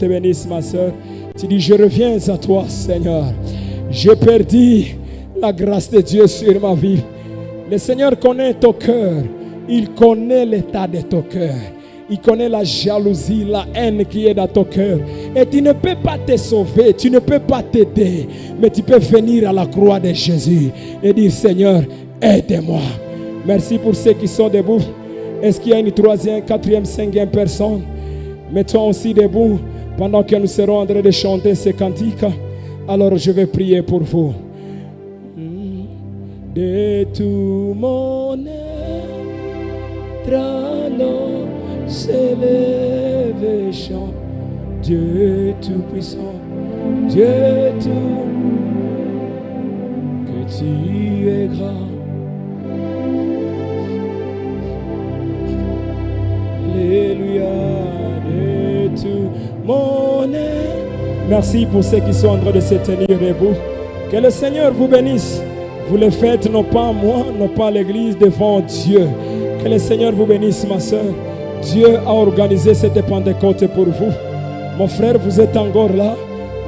S1: bénisse ma soeur. Tu dis, je reviens à toi, Seigneur. J'ai perdu la grâce de Dieu sur ma vie. Le Seigneur connaît ton cœur. Il connaît l'état de ton cœur. Il connaît la jalousie, la haine qui est dans ton cœur. Et tu ne peux pas te sauver, tu ne peux pas t'aider. Mais tu peux venir à la croix de Jésus et dire, Seigneur, aide-moi. Merci pour ceux qui sont debout. Est-ce qu'il y a une troisième, quatrième, cinquième personne? Mets-toi aussi debout pendant que nous serons en train de chanter ces cantiques. Alors je vais prier pour vous. De tout mon être, Allons, s'élève et chante. Dieu tout-puissant, Dieu tout, que tu es grand. Alléluia, de tout mon être. Merci pour ceux qui sont en train de se tenir debout. Que le Seigneur vous bénisse. Vous le faites non pas moi, non pas l'église, devant Dieu. Que le Seigneur vous bénisse, ma soeur. Dieu a organisé cette Pentecôte pour vous. Mon frère, vous êtes encore là.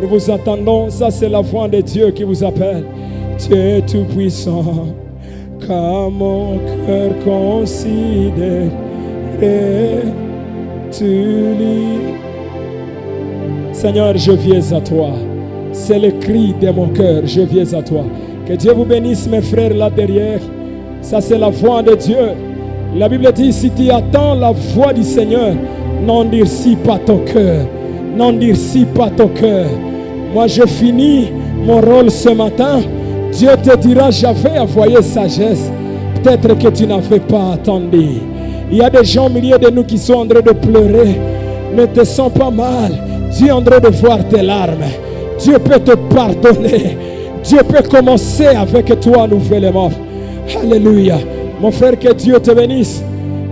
S1: Nous vous attendons. Ça, c'est la voix de Dieu qui vous appelle. Dieu est tout puissant. Car mon cœur considère. Tu lis. Seigneur, je viens à toi. C'est le cri de mon cœur. Je viens à toi. Que Dieu vous bénisse, mes frères, là derrière. Ça, c'est la voix de Dieu. La Bible dit, si tu attends la voix du Seigneur, n'endurcis pas ton cœur. N'endurcis pas ton cœur. Moi, je finis mon rôle ce matin. Dieu te dira, j'avais envoyé sagesse. Peut-être que tu n'avais pas attendu. Il y a des gens au milieu de nous qui sont en train de pleurer. Ne te sens pas mal. Dieu est en train de voir tes larmes. Dieu peut te pardonner. Dieu peut commencer avec toi nouvellement. Alléluia. Mon frère, que Dieu te bénisse.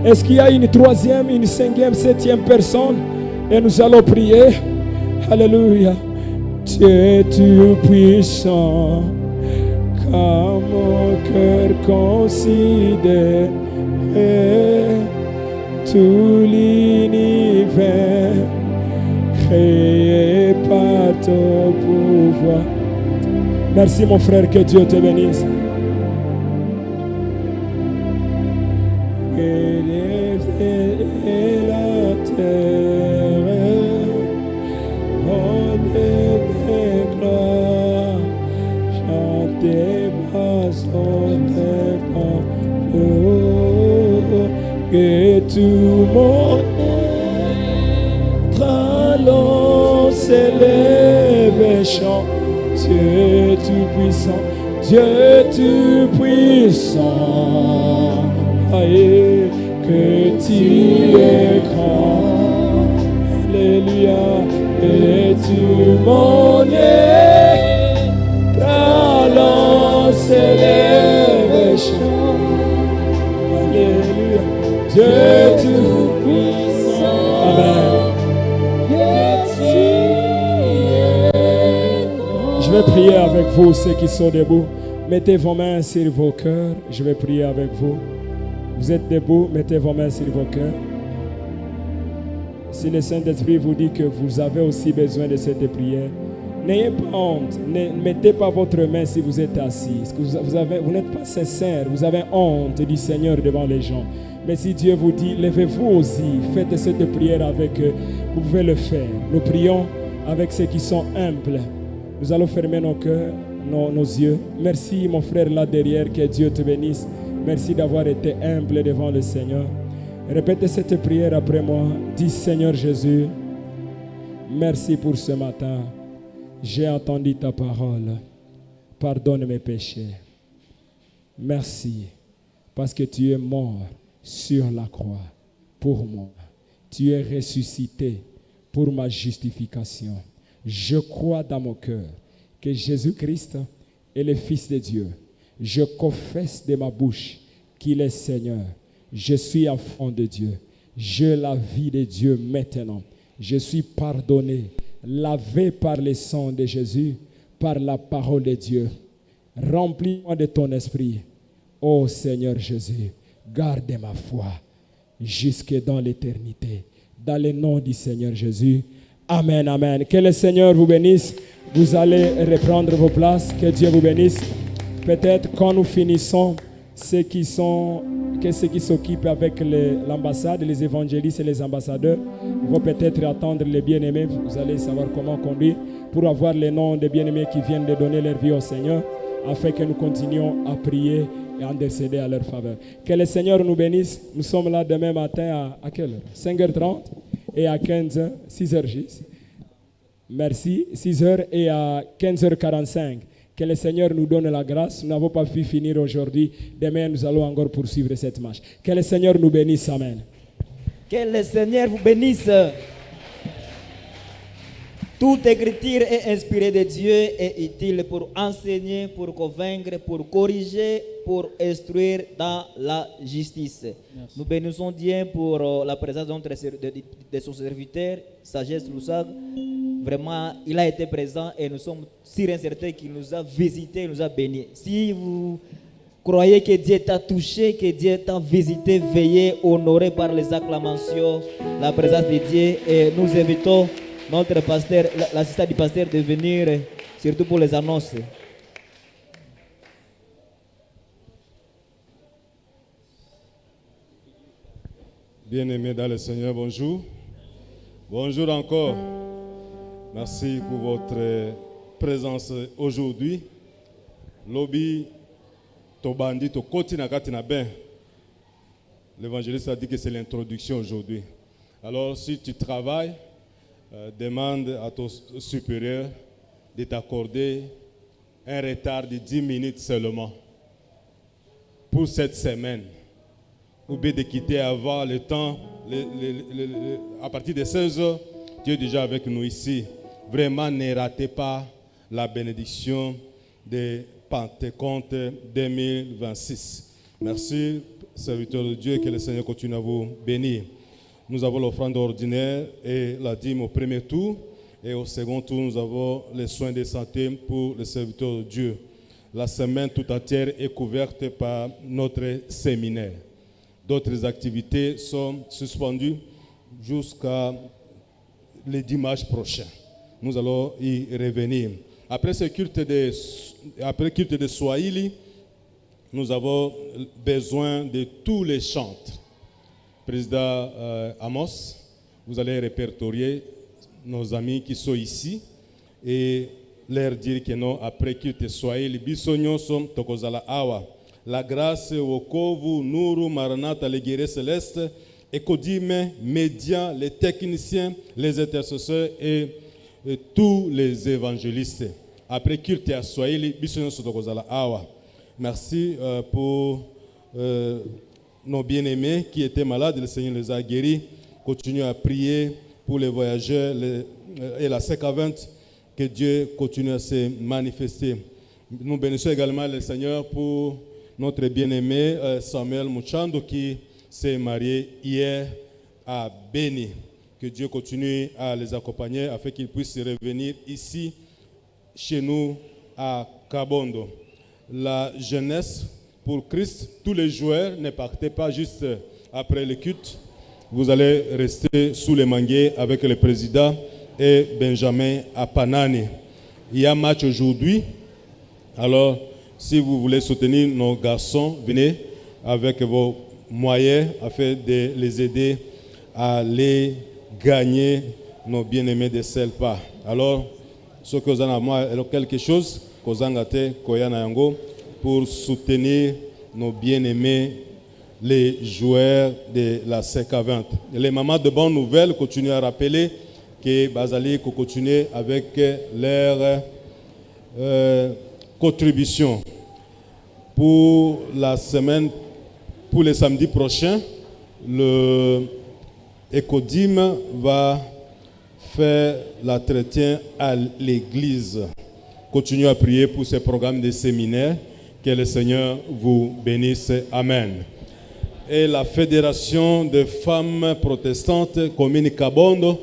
S1: Est-ce qu'il y a une troisième, une cinquième, septième personne? Et nous allons prier. Alléluia. Dieu est tout puissant. Car mon cœur considère tout l'univers créé par ton pouvoir. Merci mon frère, que Dieu te bénisse. Et la terre, on devait gloire, chanter ma son dépend. Que tout mon être allons s'élève et chante. Dieu tout-puissant, Dieu tout-puissant. Aïe, que tu es grand. Alléluia, et tout mon être allons s'élève et chante. Alléluia. Dieu tout-puissant. Amen. Je vais prier avec vous, ceux qui sont debout. Mettez vos mains sur vos cœurs. Je vais prier avec vous. Vous êtes debout, mettez vos mains sur vos cœurs. Si le Saint-Esprit vous dit que vous avez aussi besoin de cette prière, n'ayez pas honte. Ne mettez pas votre main si vous êtes assis. Parce que vous n'êtes pas sincère. Vous avez honte du Seigneur devant les gens. Mais si Dieu vous dit, levez-vous aussi, faites cette prière avec eux, vous pouvez le faire. Nous prions avec ceux qui sont humbles. Nous allons fermer nos cœurs, nos yeux. Merci mon frère là derrière, que Dieu te bénisse. Merci d'avoir été humble devant le Seigneur. Répétez cette prière après moi. Dis, Seigneur Jésus, merci pour ce matin. J'ai entendu ta parole. Pardonne mes péchés. Merci parce que tu es mort sur la croix pour moi. Tu es ressuscité pour ma justification. Je crois dans mon cœur que Jésus-Christ est le Fils de Dieu. Je confesse de ma bouche qu'il est Seigneur. Je suis enfant de Dieu. J'ai la vie de Dieu maintenant. Je suis pardonné, lavé par le sang de Jésus, par la parole de Dieu. Remplis-moi de ton esprit. Ô Seigneur Jésus, garde ma foi jusque dans l'éternité. Dans le nom du Seigneur Jésus. Amen, amen. Que le Seigneur vous bénisse. Vous allez reprendre vos places. Que Dieu vous bénisse. Peut-être quand nous finissons, ceux qui s'occupent avec l'ambassade, les évangélistes et les ambassadeurs, vont peut-être attendre les bien-aimés. Vous allez savoir comment conduire pour avoir les noms des bien-aimés qui viennent de donner leur vie au Seigneur, afin que nous continuions à prier et à intercéder à leur faveur. Que le Seigneur nous bénisse. Nous sommes là demain matin à quelle heure? 5h30 et à 15h, 6h juste. Merci. 6h et à 15h45.
S2: Que le Seigneur nous donne la grâce. Nous n'avons pas pu finir aujourd'hui. Demain, nous allons encore poursuivre cette marche. Que le Seigneur nous bénisse. Amen.
S3: Que le Seigneur vous bénisse. Toute écriture est inspirée de Dieu et utile pour enseigner, pour convaincre, pour corriger, pour instruire dans la justice. Merci. Nous bénissons Dieu pour la présence de son serviteur, Sagesse Lousag. Vraiment, il a été présent et nous sommes sûrs et certains qu'il nous a visités, il nous a bénis. Si vous croyez que Dieu t'a touché, que Dieu t'a visité, veuillez honorer par les acclamations la présence de Dieu et nous invitons notre pasteur, l'assistant du pasteur de venir, surtout pour les annonces.
S4: Bien-aimés dans le Seigneur, bonjour. Bonjour encore. Merci pour votre présence aujourd'hui. Lobby, Tobandi, Tokoti, Nakatina Ben. L'évangéliste a dit que c'est l'introduction aujourd'hui. Alors, si tu travailles, demande à ton supérieur de t'accorder un retard de 10 minutes seulement pour cette semaine. Ou bien de quitter avant le temps, à partir de 16 h, Dieu est déjà avec nous ici. Vraiment, ne ratez pas la bénédiction de Pentecôte 2026. Merci, serviteur de Dieu, que le Seigneur continue à vous bénir. Nous avons l'offrande ordinaire et la dîme au premier tour. Et au second tour, nous avons les soins de santé pour les serviteurs de Dieu. La semaine tout entière est couverte par notre séminaire. D'autres activités sont suspendues jusqu'à le dimanche prochain. Nous allons y revenir. Après ce culte de Swahili, nous avons besoin de tous les chantres. Président Amos, vous allez répertorier nos amis qui sont ici et leur dire que non, après culte Swahili, bisogno som tokozala awa. La grâce, wokovu, nuru, maranatha, les guerriers célestes, Ekodime, médias, les techniciens, les intercesseurs et tous les évangélistes. Après culte à Swahili, bisogno som tokozala awa. Merci pour nos bien-aimés qui étaient malades, le Seigneur les a guéris. Continuez à prier pour les voyageurs et la CK20, que Dieu continue à se manifester. Nous bénissons également le Seigneur pour notre bien-aimé Samuel Muchando qui s'est marié hier à Beni. Que Dieu continue à les accompagner afin qu'ils puissent revenir ici, chez nous, à Kabondo. La jeunesse pour Christ, tous les joueurs, ne partez pas juste après le culte. Vous allez rester sous les manguiers avec le président et Benjamin à Panani. Il y a match aujourd'hui. Alors, si vous voulez soutenir nos garçons, venez avec vos moyens afin de les aider à les gagner, nos bien-aimés de Selpa. Alors, ce que vous avez quelque chose, pour soutenir nos bien-aimés, les joueurs de la CK20. Les mamans de bonnes nouvelles continuent à rappeler que Bazali continue avec leur contribution. Pour la semaine, pour le samedi prochain, le Ecodim va faire l'entretien à l'église. Continuez à prier pour ce programme de séminaire. Que le Seigneur vous bénisse. Amen. Et la Fédération des femmes protestantes, commune Kabondo,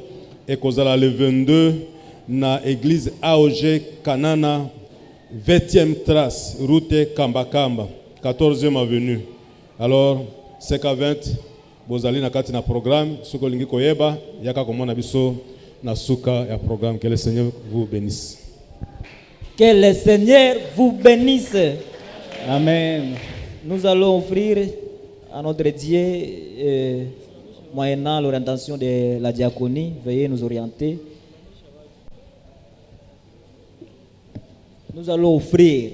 S4: et Kozala le 22, na église AOG Kanana, 20e trace, route Kambakamba, 14e avenue. Alors, CK20, Bozali na kati na programme, suko lingi koyeba, yaka komona biso na suka ya programme. Que le Seigneur vous bénisse.
S3: Que le Seigneur vous bénisse.
S5: Amen.
S3: Nous allons offrir à notre Dieu, moyennant l'orientation de la diaconie, veuillez nous orienter. Nous allons offrir.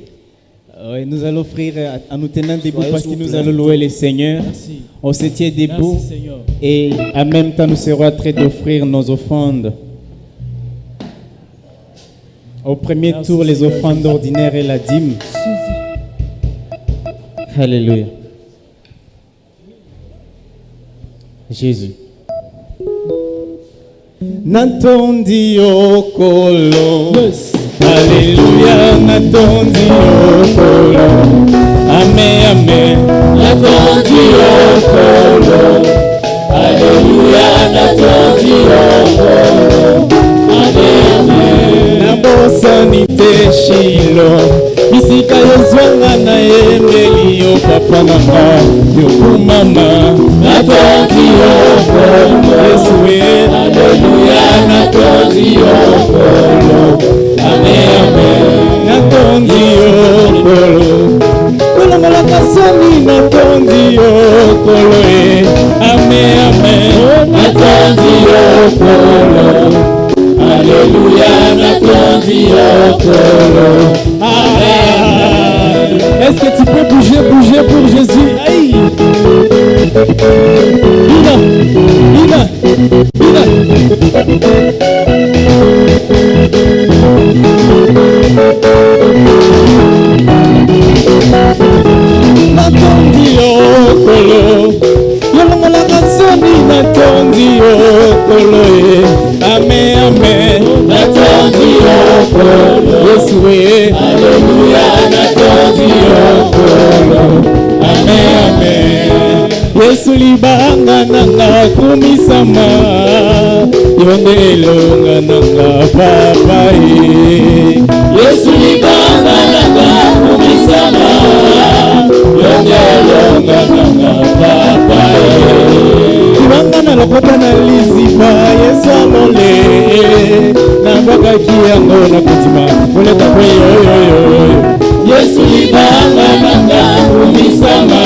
S5: Oui, nous allons offrir en nous tenant debout parce que nous allons louer le Seigneur. Merci. On se tient debout. Merci, Seigneur. Et en même temps, nous serons en train d'offrir nos offrandes. Au premier tour, les offrandes ordinaires et la dîme. Alléluia. Jésus. Natondi okolo. Alléluia, natondi okolo. Amen, amen. Natondi okolo. Alléluia, natondi okolo. Amen, amen. Nabosanite shilo. Bisika yozwanga na yemeli yo papa nanga yo mama. Natondi okolo. Yesu Alléluia, natondi okolo. Amen, amen. Natondi okolo. Kolo malaka soni natondi okolo. Amen, amen. Natondi okolo. Alléluia, natondi okolo. Amen. Est-ce que tu peux bouger pour Jésus? Aïe. Ina. Natondi okolo. Yolongo la kansoni natondi okolo. Amen, amen. Natondi okolo. Yesu Alléluia, natondi okolo. Amen, amen. Yesu libanga nanga kumisama. Yonde elonga nanga papa. Yesu libanga nanga kumisama. Yonde elonga nanga papa. Libanga na lokota na liziba. Yesu alole. Nambaka kiyango na kutima. Muleta kwe yo. Yesu libanga nanga kumisama.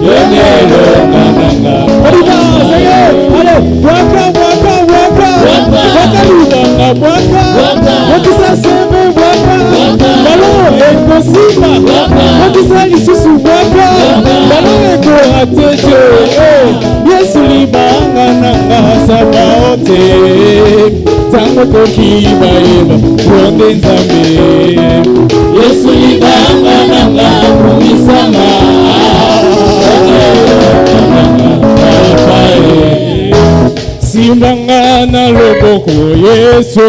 S5: Yonde elonga nanga papa. Allez, waka libanga waka. Wakisa seme waka. Balo ekosima. Wakisa lisusu waka. Balo eko ateje. Yesu libanga nanga sabaote. Tango kokiba eba ronde nzambe. Yesu libanga nanga kumisama. Simbanga na loboko Yesu.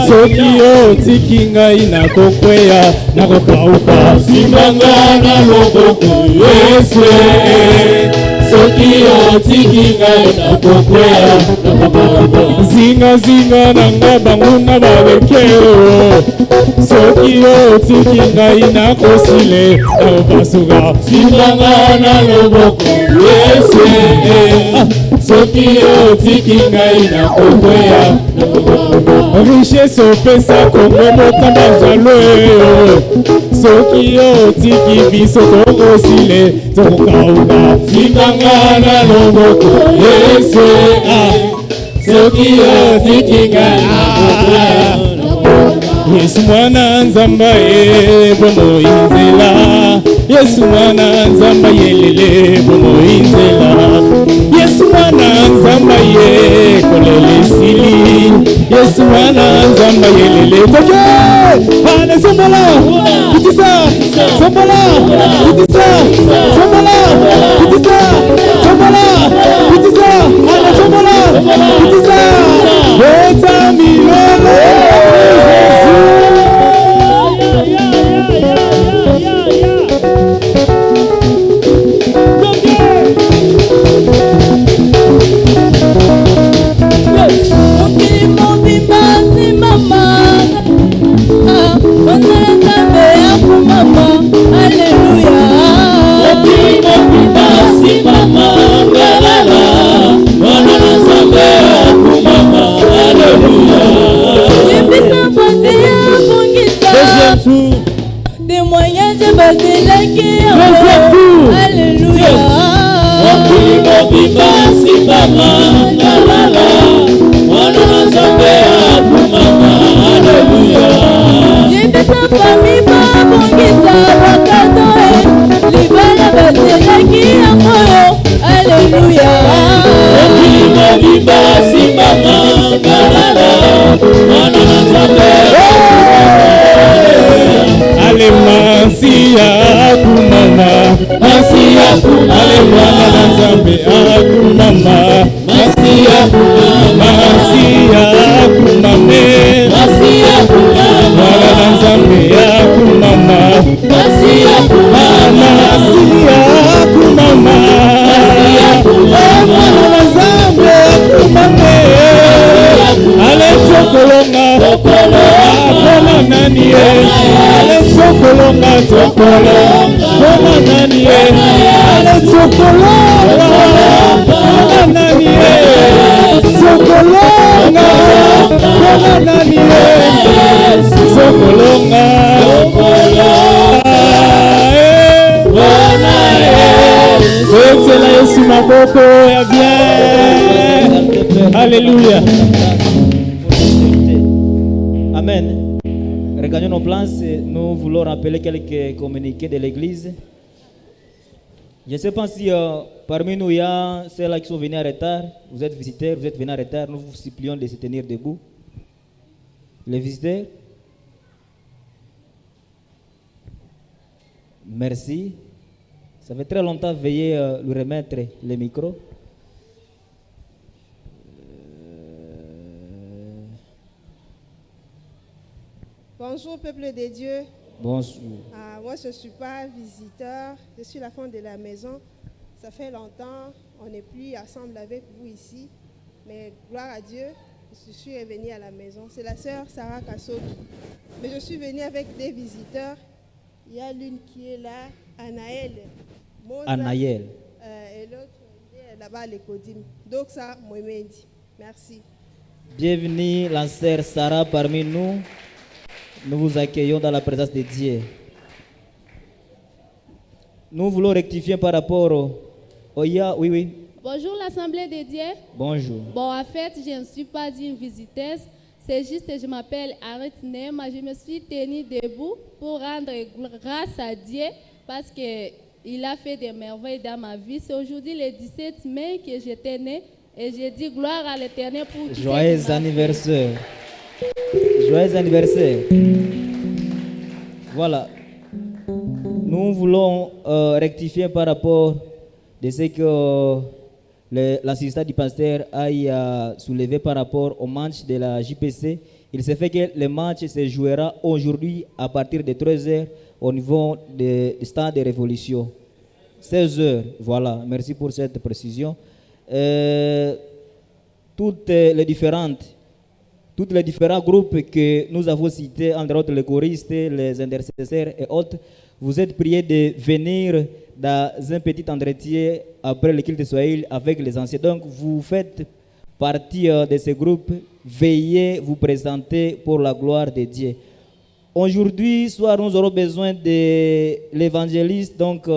S5: Soki otiki ngai nakokweya nakokauka. Simbanga na loboko Yesu. Soki otiki ngai nakokweya nakokauka. Zinga nanga banguna babekeo. Soki otiki ngai nakosile nakopasuka. Simbanga na loboko Yesu. Soki otiki ngai nakokweya nakokauka. Richesse opesa kongo motamba jalo. Soki otiki biso tokosile tokokauka. Simbanga na loboko Yesu. Soki otiki ngai nakokweya nakokauka. Yesu mwana nzamba bomo inzela. Yesu mwana nzamba yelele bomo inzela. Yesu mwana nzamba ye kolele sili. Yesu mwana nzamba yelele toke. Hane sombola. Kitisa. Sombola. Kitisa. Sombola. Kitisa. Sombola. Kitisa. Hane sombola. Kitisa. Weta milele.
S6: Témoignage bazelaki. Alléluia. Yebisa famille babongisa bakado. Libala bazelaki yango. Alléluia. Alléluia.
S5: Ale mwana na Nzambe akumama. Masiya akumame. Mwana na Nzambe akumama. Masiya akumama. Mwana na Nzambe akumame. Ale chokolonga pona nani ye. Ale chokolonga pona nani ye. Ale chokolonga pona nani ye. Chokolonga pona nani ye. Chokolonga pona ye. Wetela Yesu maboko ya bien. Alléluia.
S3: Amen. Regagnons nos places. Nous voulons rappeler quelques communiqués de l'église. Je ne sais pas si parmi nous il y a ceux-là qui sont venus en retard. Vous êtes visiteurs, vous êtes venus en retard. Nous vous supplions de se tenir debout. Les visiteurs. Merci. Ça fait très longtemps, veuillez lui remettre le micro.
S7: Bonjour peuple de Dieu.
S3: Bonjour.
S7: Moi je ne suis pas visiteur, je suis la femme de la maison. Ça fait longtemps, on n'est plus ensemble avec vous ici. Mais gloire à Dieu, je suis revenue à la maison. C'est la sœur Sarah Kassoki. Mais je suis venue avec des visiteurs. Il y a l'une qui est là, Anaël.
S3: Anaël.
S7: Et l'autre est là-bas à l'Ecodim. Donc ça, Mohamed. Merci.
S3: Bienvenue la sœur Sarah parmi nous. Nous vous accueillons dans la présence de Dieu. Nous voulons rectifier par rapport au oui.
S6: Bonjour l'Assemblée de Dieu.
S3: Bonjour.
S6: Bon, en fait, je ne suis pas une visiteuse. C'est juste que je m'appelle Arit Nema. Je me suis tenue debout pour rendre grâce à Dieu parce qu'il a fait des merveilles dans ma vie. C'est aujourd'hui le 17 mai que j'étais née et j'ai dit gloire à l'Éternel pour tout.
S3: Joyeux anniversaire. Joyeux anniversaire. Voilà. Nous voulons rectifier par rapport de ce que l'assistant du pasteur a soulevé par rapport au match de la JPC. Il s'est fait que le match se jouera aujourd'hui à partir de 13h au niveau du stade de Révolution. 16h, voilà. Merci pour cette précision. Toutes les différents groupes que nous avons cités, entre autres les choristes, les intercesseurs et autres, vous êtes priés de venir dans un petit entretien après le culte de Swahili avec les anciens. Donc, vous faites partie de ce groupe. Veuillez vous présenter pour la gloire de Dieu. Aujourd'hui soir, nous aurons besoin de l'évangéliste. Donc,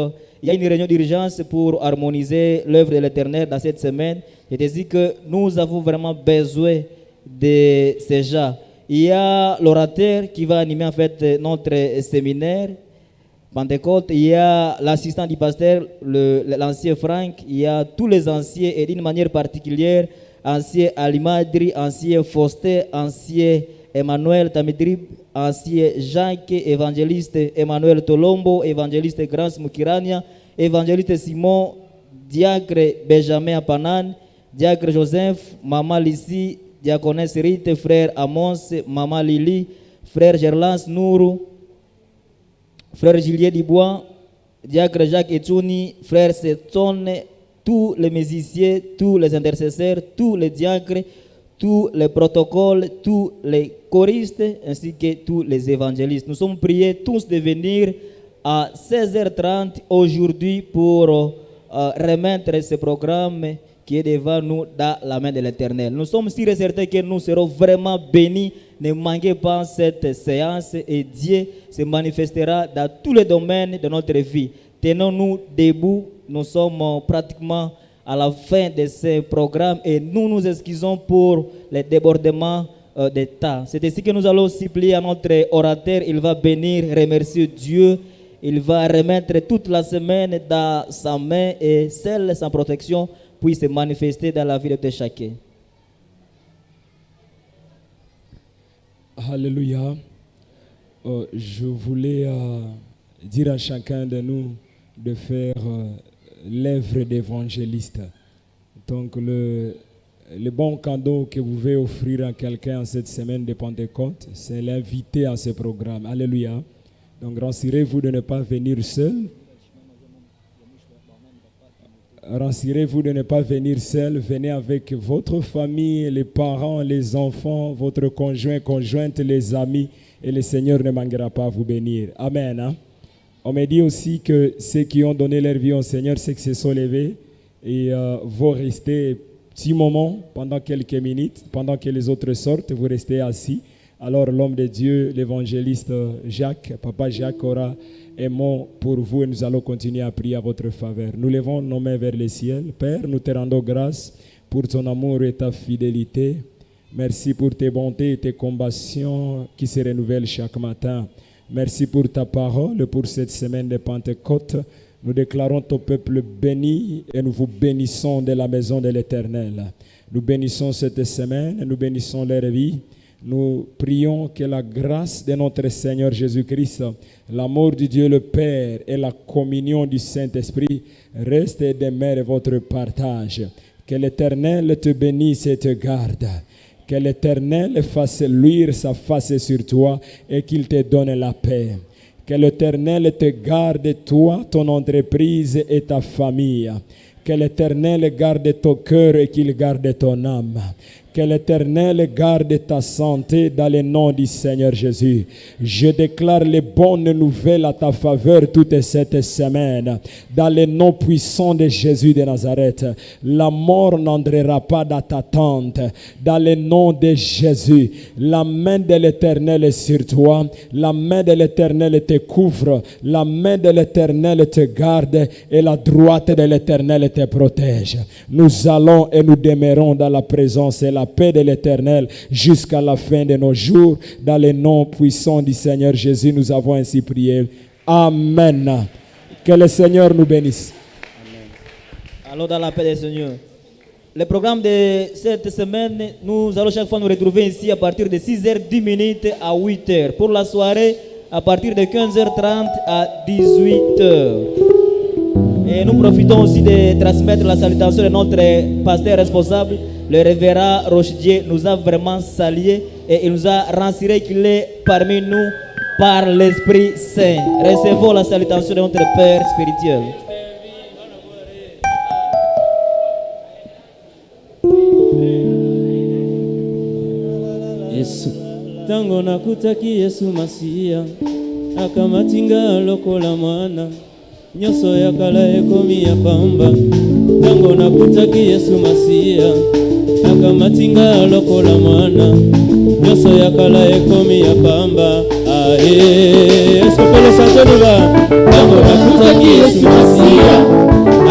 S3: il y a une réunion d'urgence pour harmoniser l'œuvre de l'Éternel dans cette semaine. Je te dis que nous avons vraiment besoin de ces gens. Il y a l'orateur qui va animer en fait notre séminaire Pentecôte. Il y a l'assistant du pasteur, l'ancien Franck. Il y a tous les anciens et d'une manière particulière, ancien Alimadri, ancien Faustin, ancien Emmanuel Tamidrib, ancien Jacques, évangéliste Emmanuel Tolombo, évangéliste Grance Mukirania, évangéliste Simon, diacre Benjamin Apanan, diacre Joseph, maman Lissi, diaconesse Rite, frère Amos, maman Lili, frère Gerlance Nourou, frère Julien Dubois, diacre Jacques Etchouni, frère Seton, tous les musiciens, tous les intercesseurs, tous les diacres, tous les protocoles, tous les choristes, ainsi que tous les évangélistes. Nous sommes priés tous de venir à 16h30 aujourd'hui pour remettre ce programme qui est devant nous dans la main de l'Éternel. Nous sommes sûrs et certains que nous serons vraiment bénis. Ne manquez pas cette séance et Dieu se manifestera dans tous les domaines de notre vie. Tenons-nous debout. Nous sommes pratiquement à la fin de ce programme et nous nous excusons pour les débordements de temps. C'est ainsi que nous allons supplier à notre orateur. Il va bénir, remercier Dieu. Il va remettre toute la semaine dans sa main et seule sa protection puisse se manifester dans la vie de chacun.
S1: Alléluia. Je voulais dire à chacun de nous de faire l'œuvre d'évangéliste. Donc le bon cadeau que vous pouvez offrir à quelqu'un en cette semaine de Pentecôte, c'est l'inviter à ce programme. Alléluia. Donc rassurez-vous de ne pas venir seul. Rassurez-vous de ne pas venir seul. Venez avec votre famille, les parents, les enfants, votre conjoint, conjointe, les amis. Et le Seigneur ne manquera pas à vous bénir. Amen. Hein? On me dit aussi que ceux qui ont donné leur vie au Seigneur, ceux qui se sont levés, et vont rester petit moment, pendant quelques minutes, pendant que les autres sortent, vous restez assis. Alors l'homme de Dieu, l'évangéliste Jacques, Papa Jacques aura un mot pour vous et nous allons continuer à prier à votre faveur. Nous levons nos mains vers le ciel. Père, nous te rendons grâce pour ton amour et ta fidélité. Merci pour tes bontés et tes compassions qui se renouvellent chaque matin. Merci pour ta parole, pour cette semaine de Pentecôte. Nous déclarons ton peuple béni et nous vous bénissons de la maison de l'Éternel. Nous bénissons cette semaine, nous bénissons leur vie. Nous prions que la grâce de notre Seigneur Jésus-Christ, l'amour de Dieu le Père et la communion du Saint-Esprit restent et demeurent votre partage. Que l'Éternel te bénisse et te garde. Que l'Éternel fasse luire sa face sur toi et qu'il te donne la paix. Que l'Éternel te garde toi, ton entreprise et ta famille. Que l'Éternel garde ton cœur et qu'il garde ton âme. Que l'Éternel garde ta santé dans le nom du Seigneur Jésus. Je déclare les bonnes nouvelles à ta faveur toute cette semaine. Dans le nom puissant de Jésus de Nazareth. La mort n'entrera pas dans ta tente. Dans le nom de Jésus. La main de l'Éternel est sur toi. La main de l'Éternel te couvre. La main de l'Éternel te garde. Et la droite de l'Éternel te protège. Nous allons et nous demeurons dans la présence et la paix de l'Éternel jusqu'à la fin de nos jours. Dans le nom puissant du Seigneur Jésus, nous avons ainsi prié. Amen. Que le Seigneur nous bénisse.
S3: Amen. Alors dans la paix du Seigneur. Le programme de cette semaine, nous allons chaque fois nous retrouver ici à partir de 6h10 à 8h. Pour la soirée, à partir de 15h30 à 18h. Et nous profitons aussi de transmettre la salutation de notre pasteur responsable, le révérend Rochedier. Nous a vraiment salué et il nous a rassuré qu'il est parmi nous par l'Esprit Saint. Recevons la salutation de notre Père spirituel.
S8: Yesu tango nakutaki Yesu Masia akamatinga lokola mwana nyoso ya kala ekomi ya pamba tango nakutaki Yesu Masia akamatinga lokola mwana nyoso ya kala ekomi ya pamba esopele santoniba tango nakutaki Yesu Masia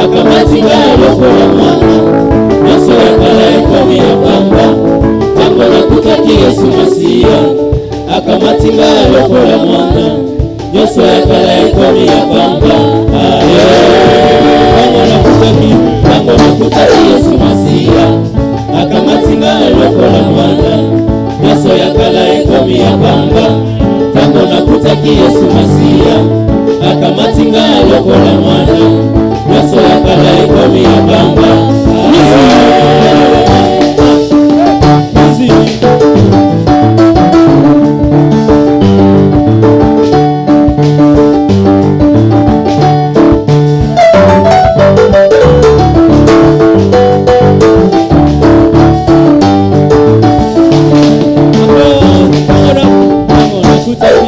S8: akamatinga lokola mwana nyoso ya kala ekomi ya pamba tango nakutaki Yesu Masia akamatinga lokola mwana nyoso ya kala ekomi ya pamba tango nakutaki Yesu Masia akamatinga lokola mwana nyoso ya kala ekomi ya pamba tango nakutaki Yesu Masia akamatinga lokola mwana nyoso ya kala ekomi ya pamba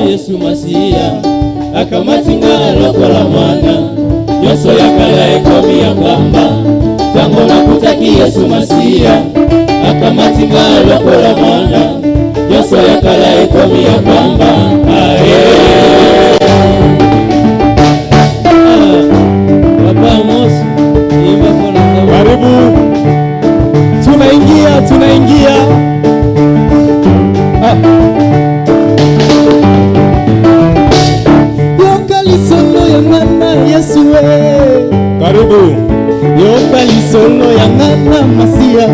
S8: Yesu Masia akamatinga lokola mwana nyoso ya kala ekomi ya pamba tango nakutaki Yesu Masia akamatinga lokola mwana nyoso ya kala ekomi ya pamba Papa Mosi
S5: karibu tunaingia
S4: Karibu.
S5: Yoka lisolo ya ngana Masia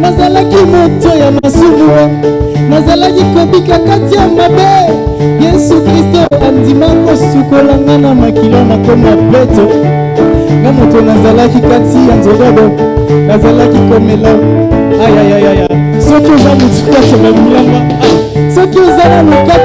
S5: nazalaki moto ya masumu nazalaki kobika kati ya mabe Yesu Kristo andima kosukola ngana makilo na koma beto lokola moto nazalaki kati ya nzododo nazalaki komela ayayayaya soki oza motu kati ya bilamba soki oza na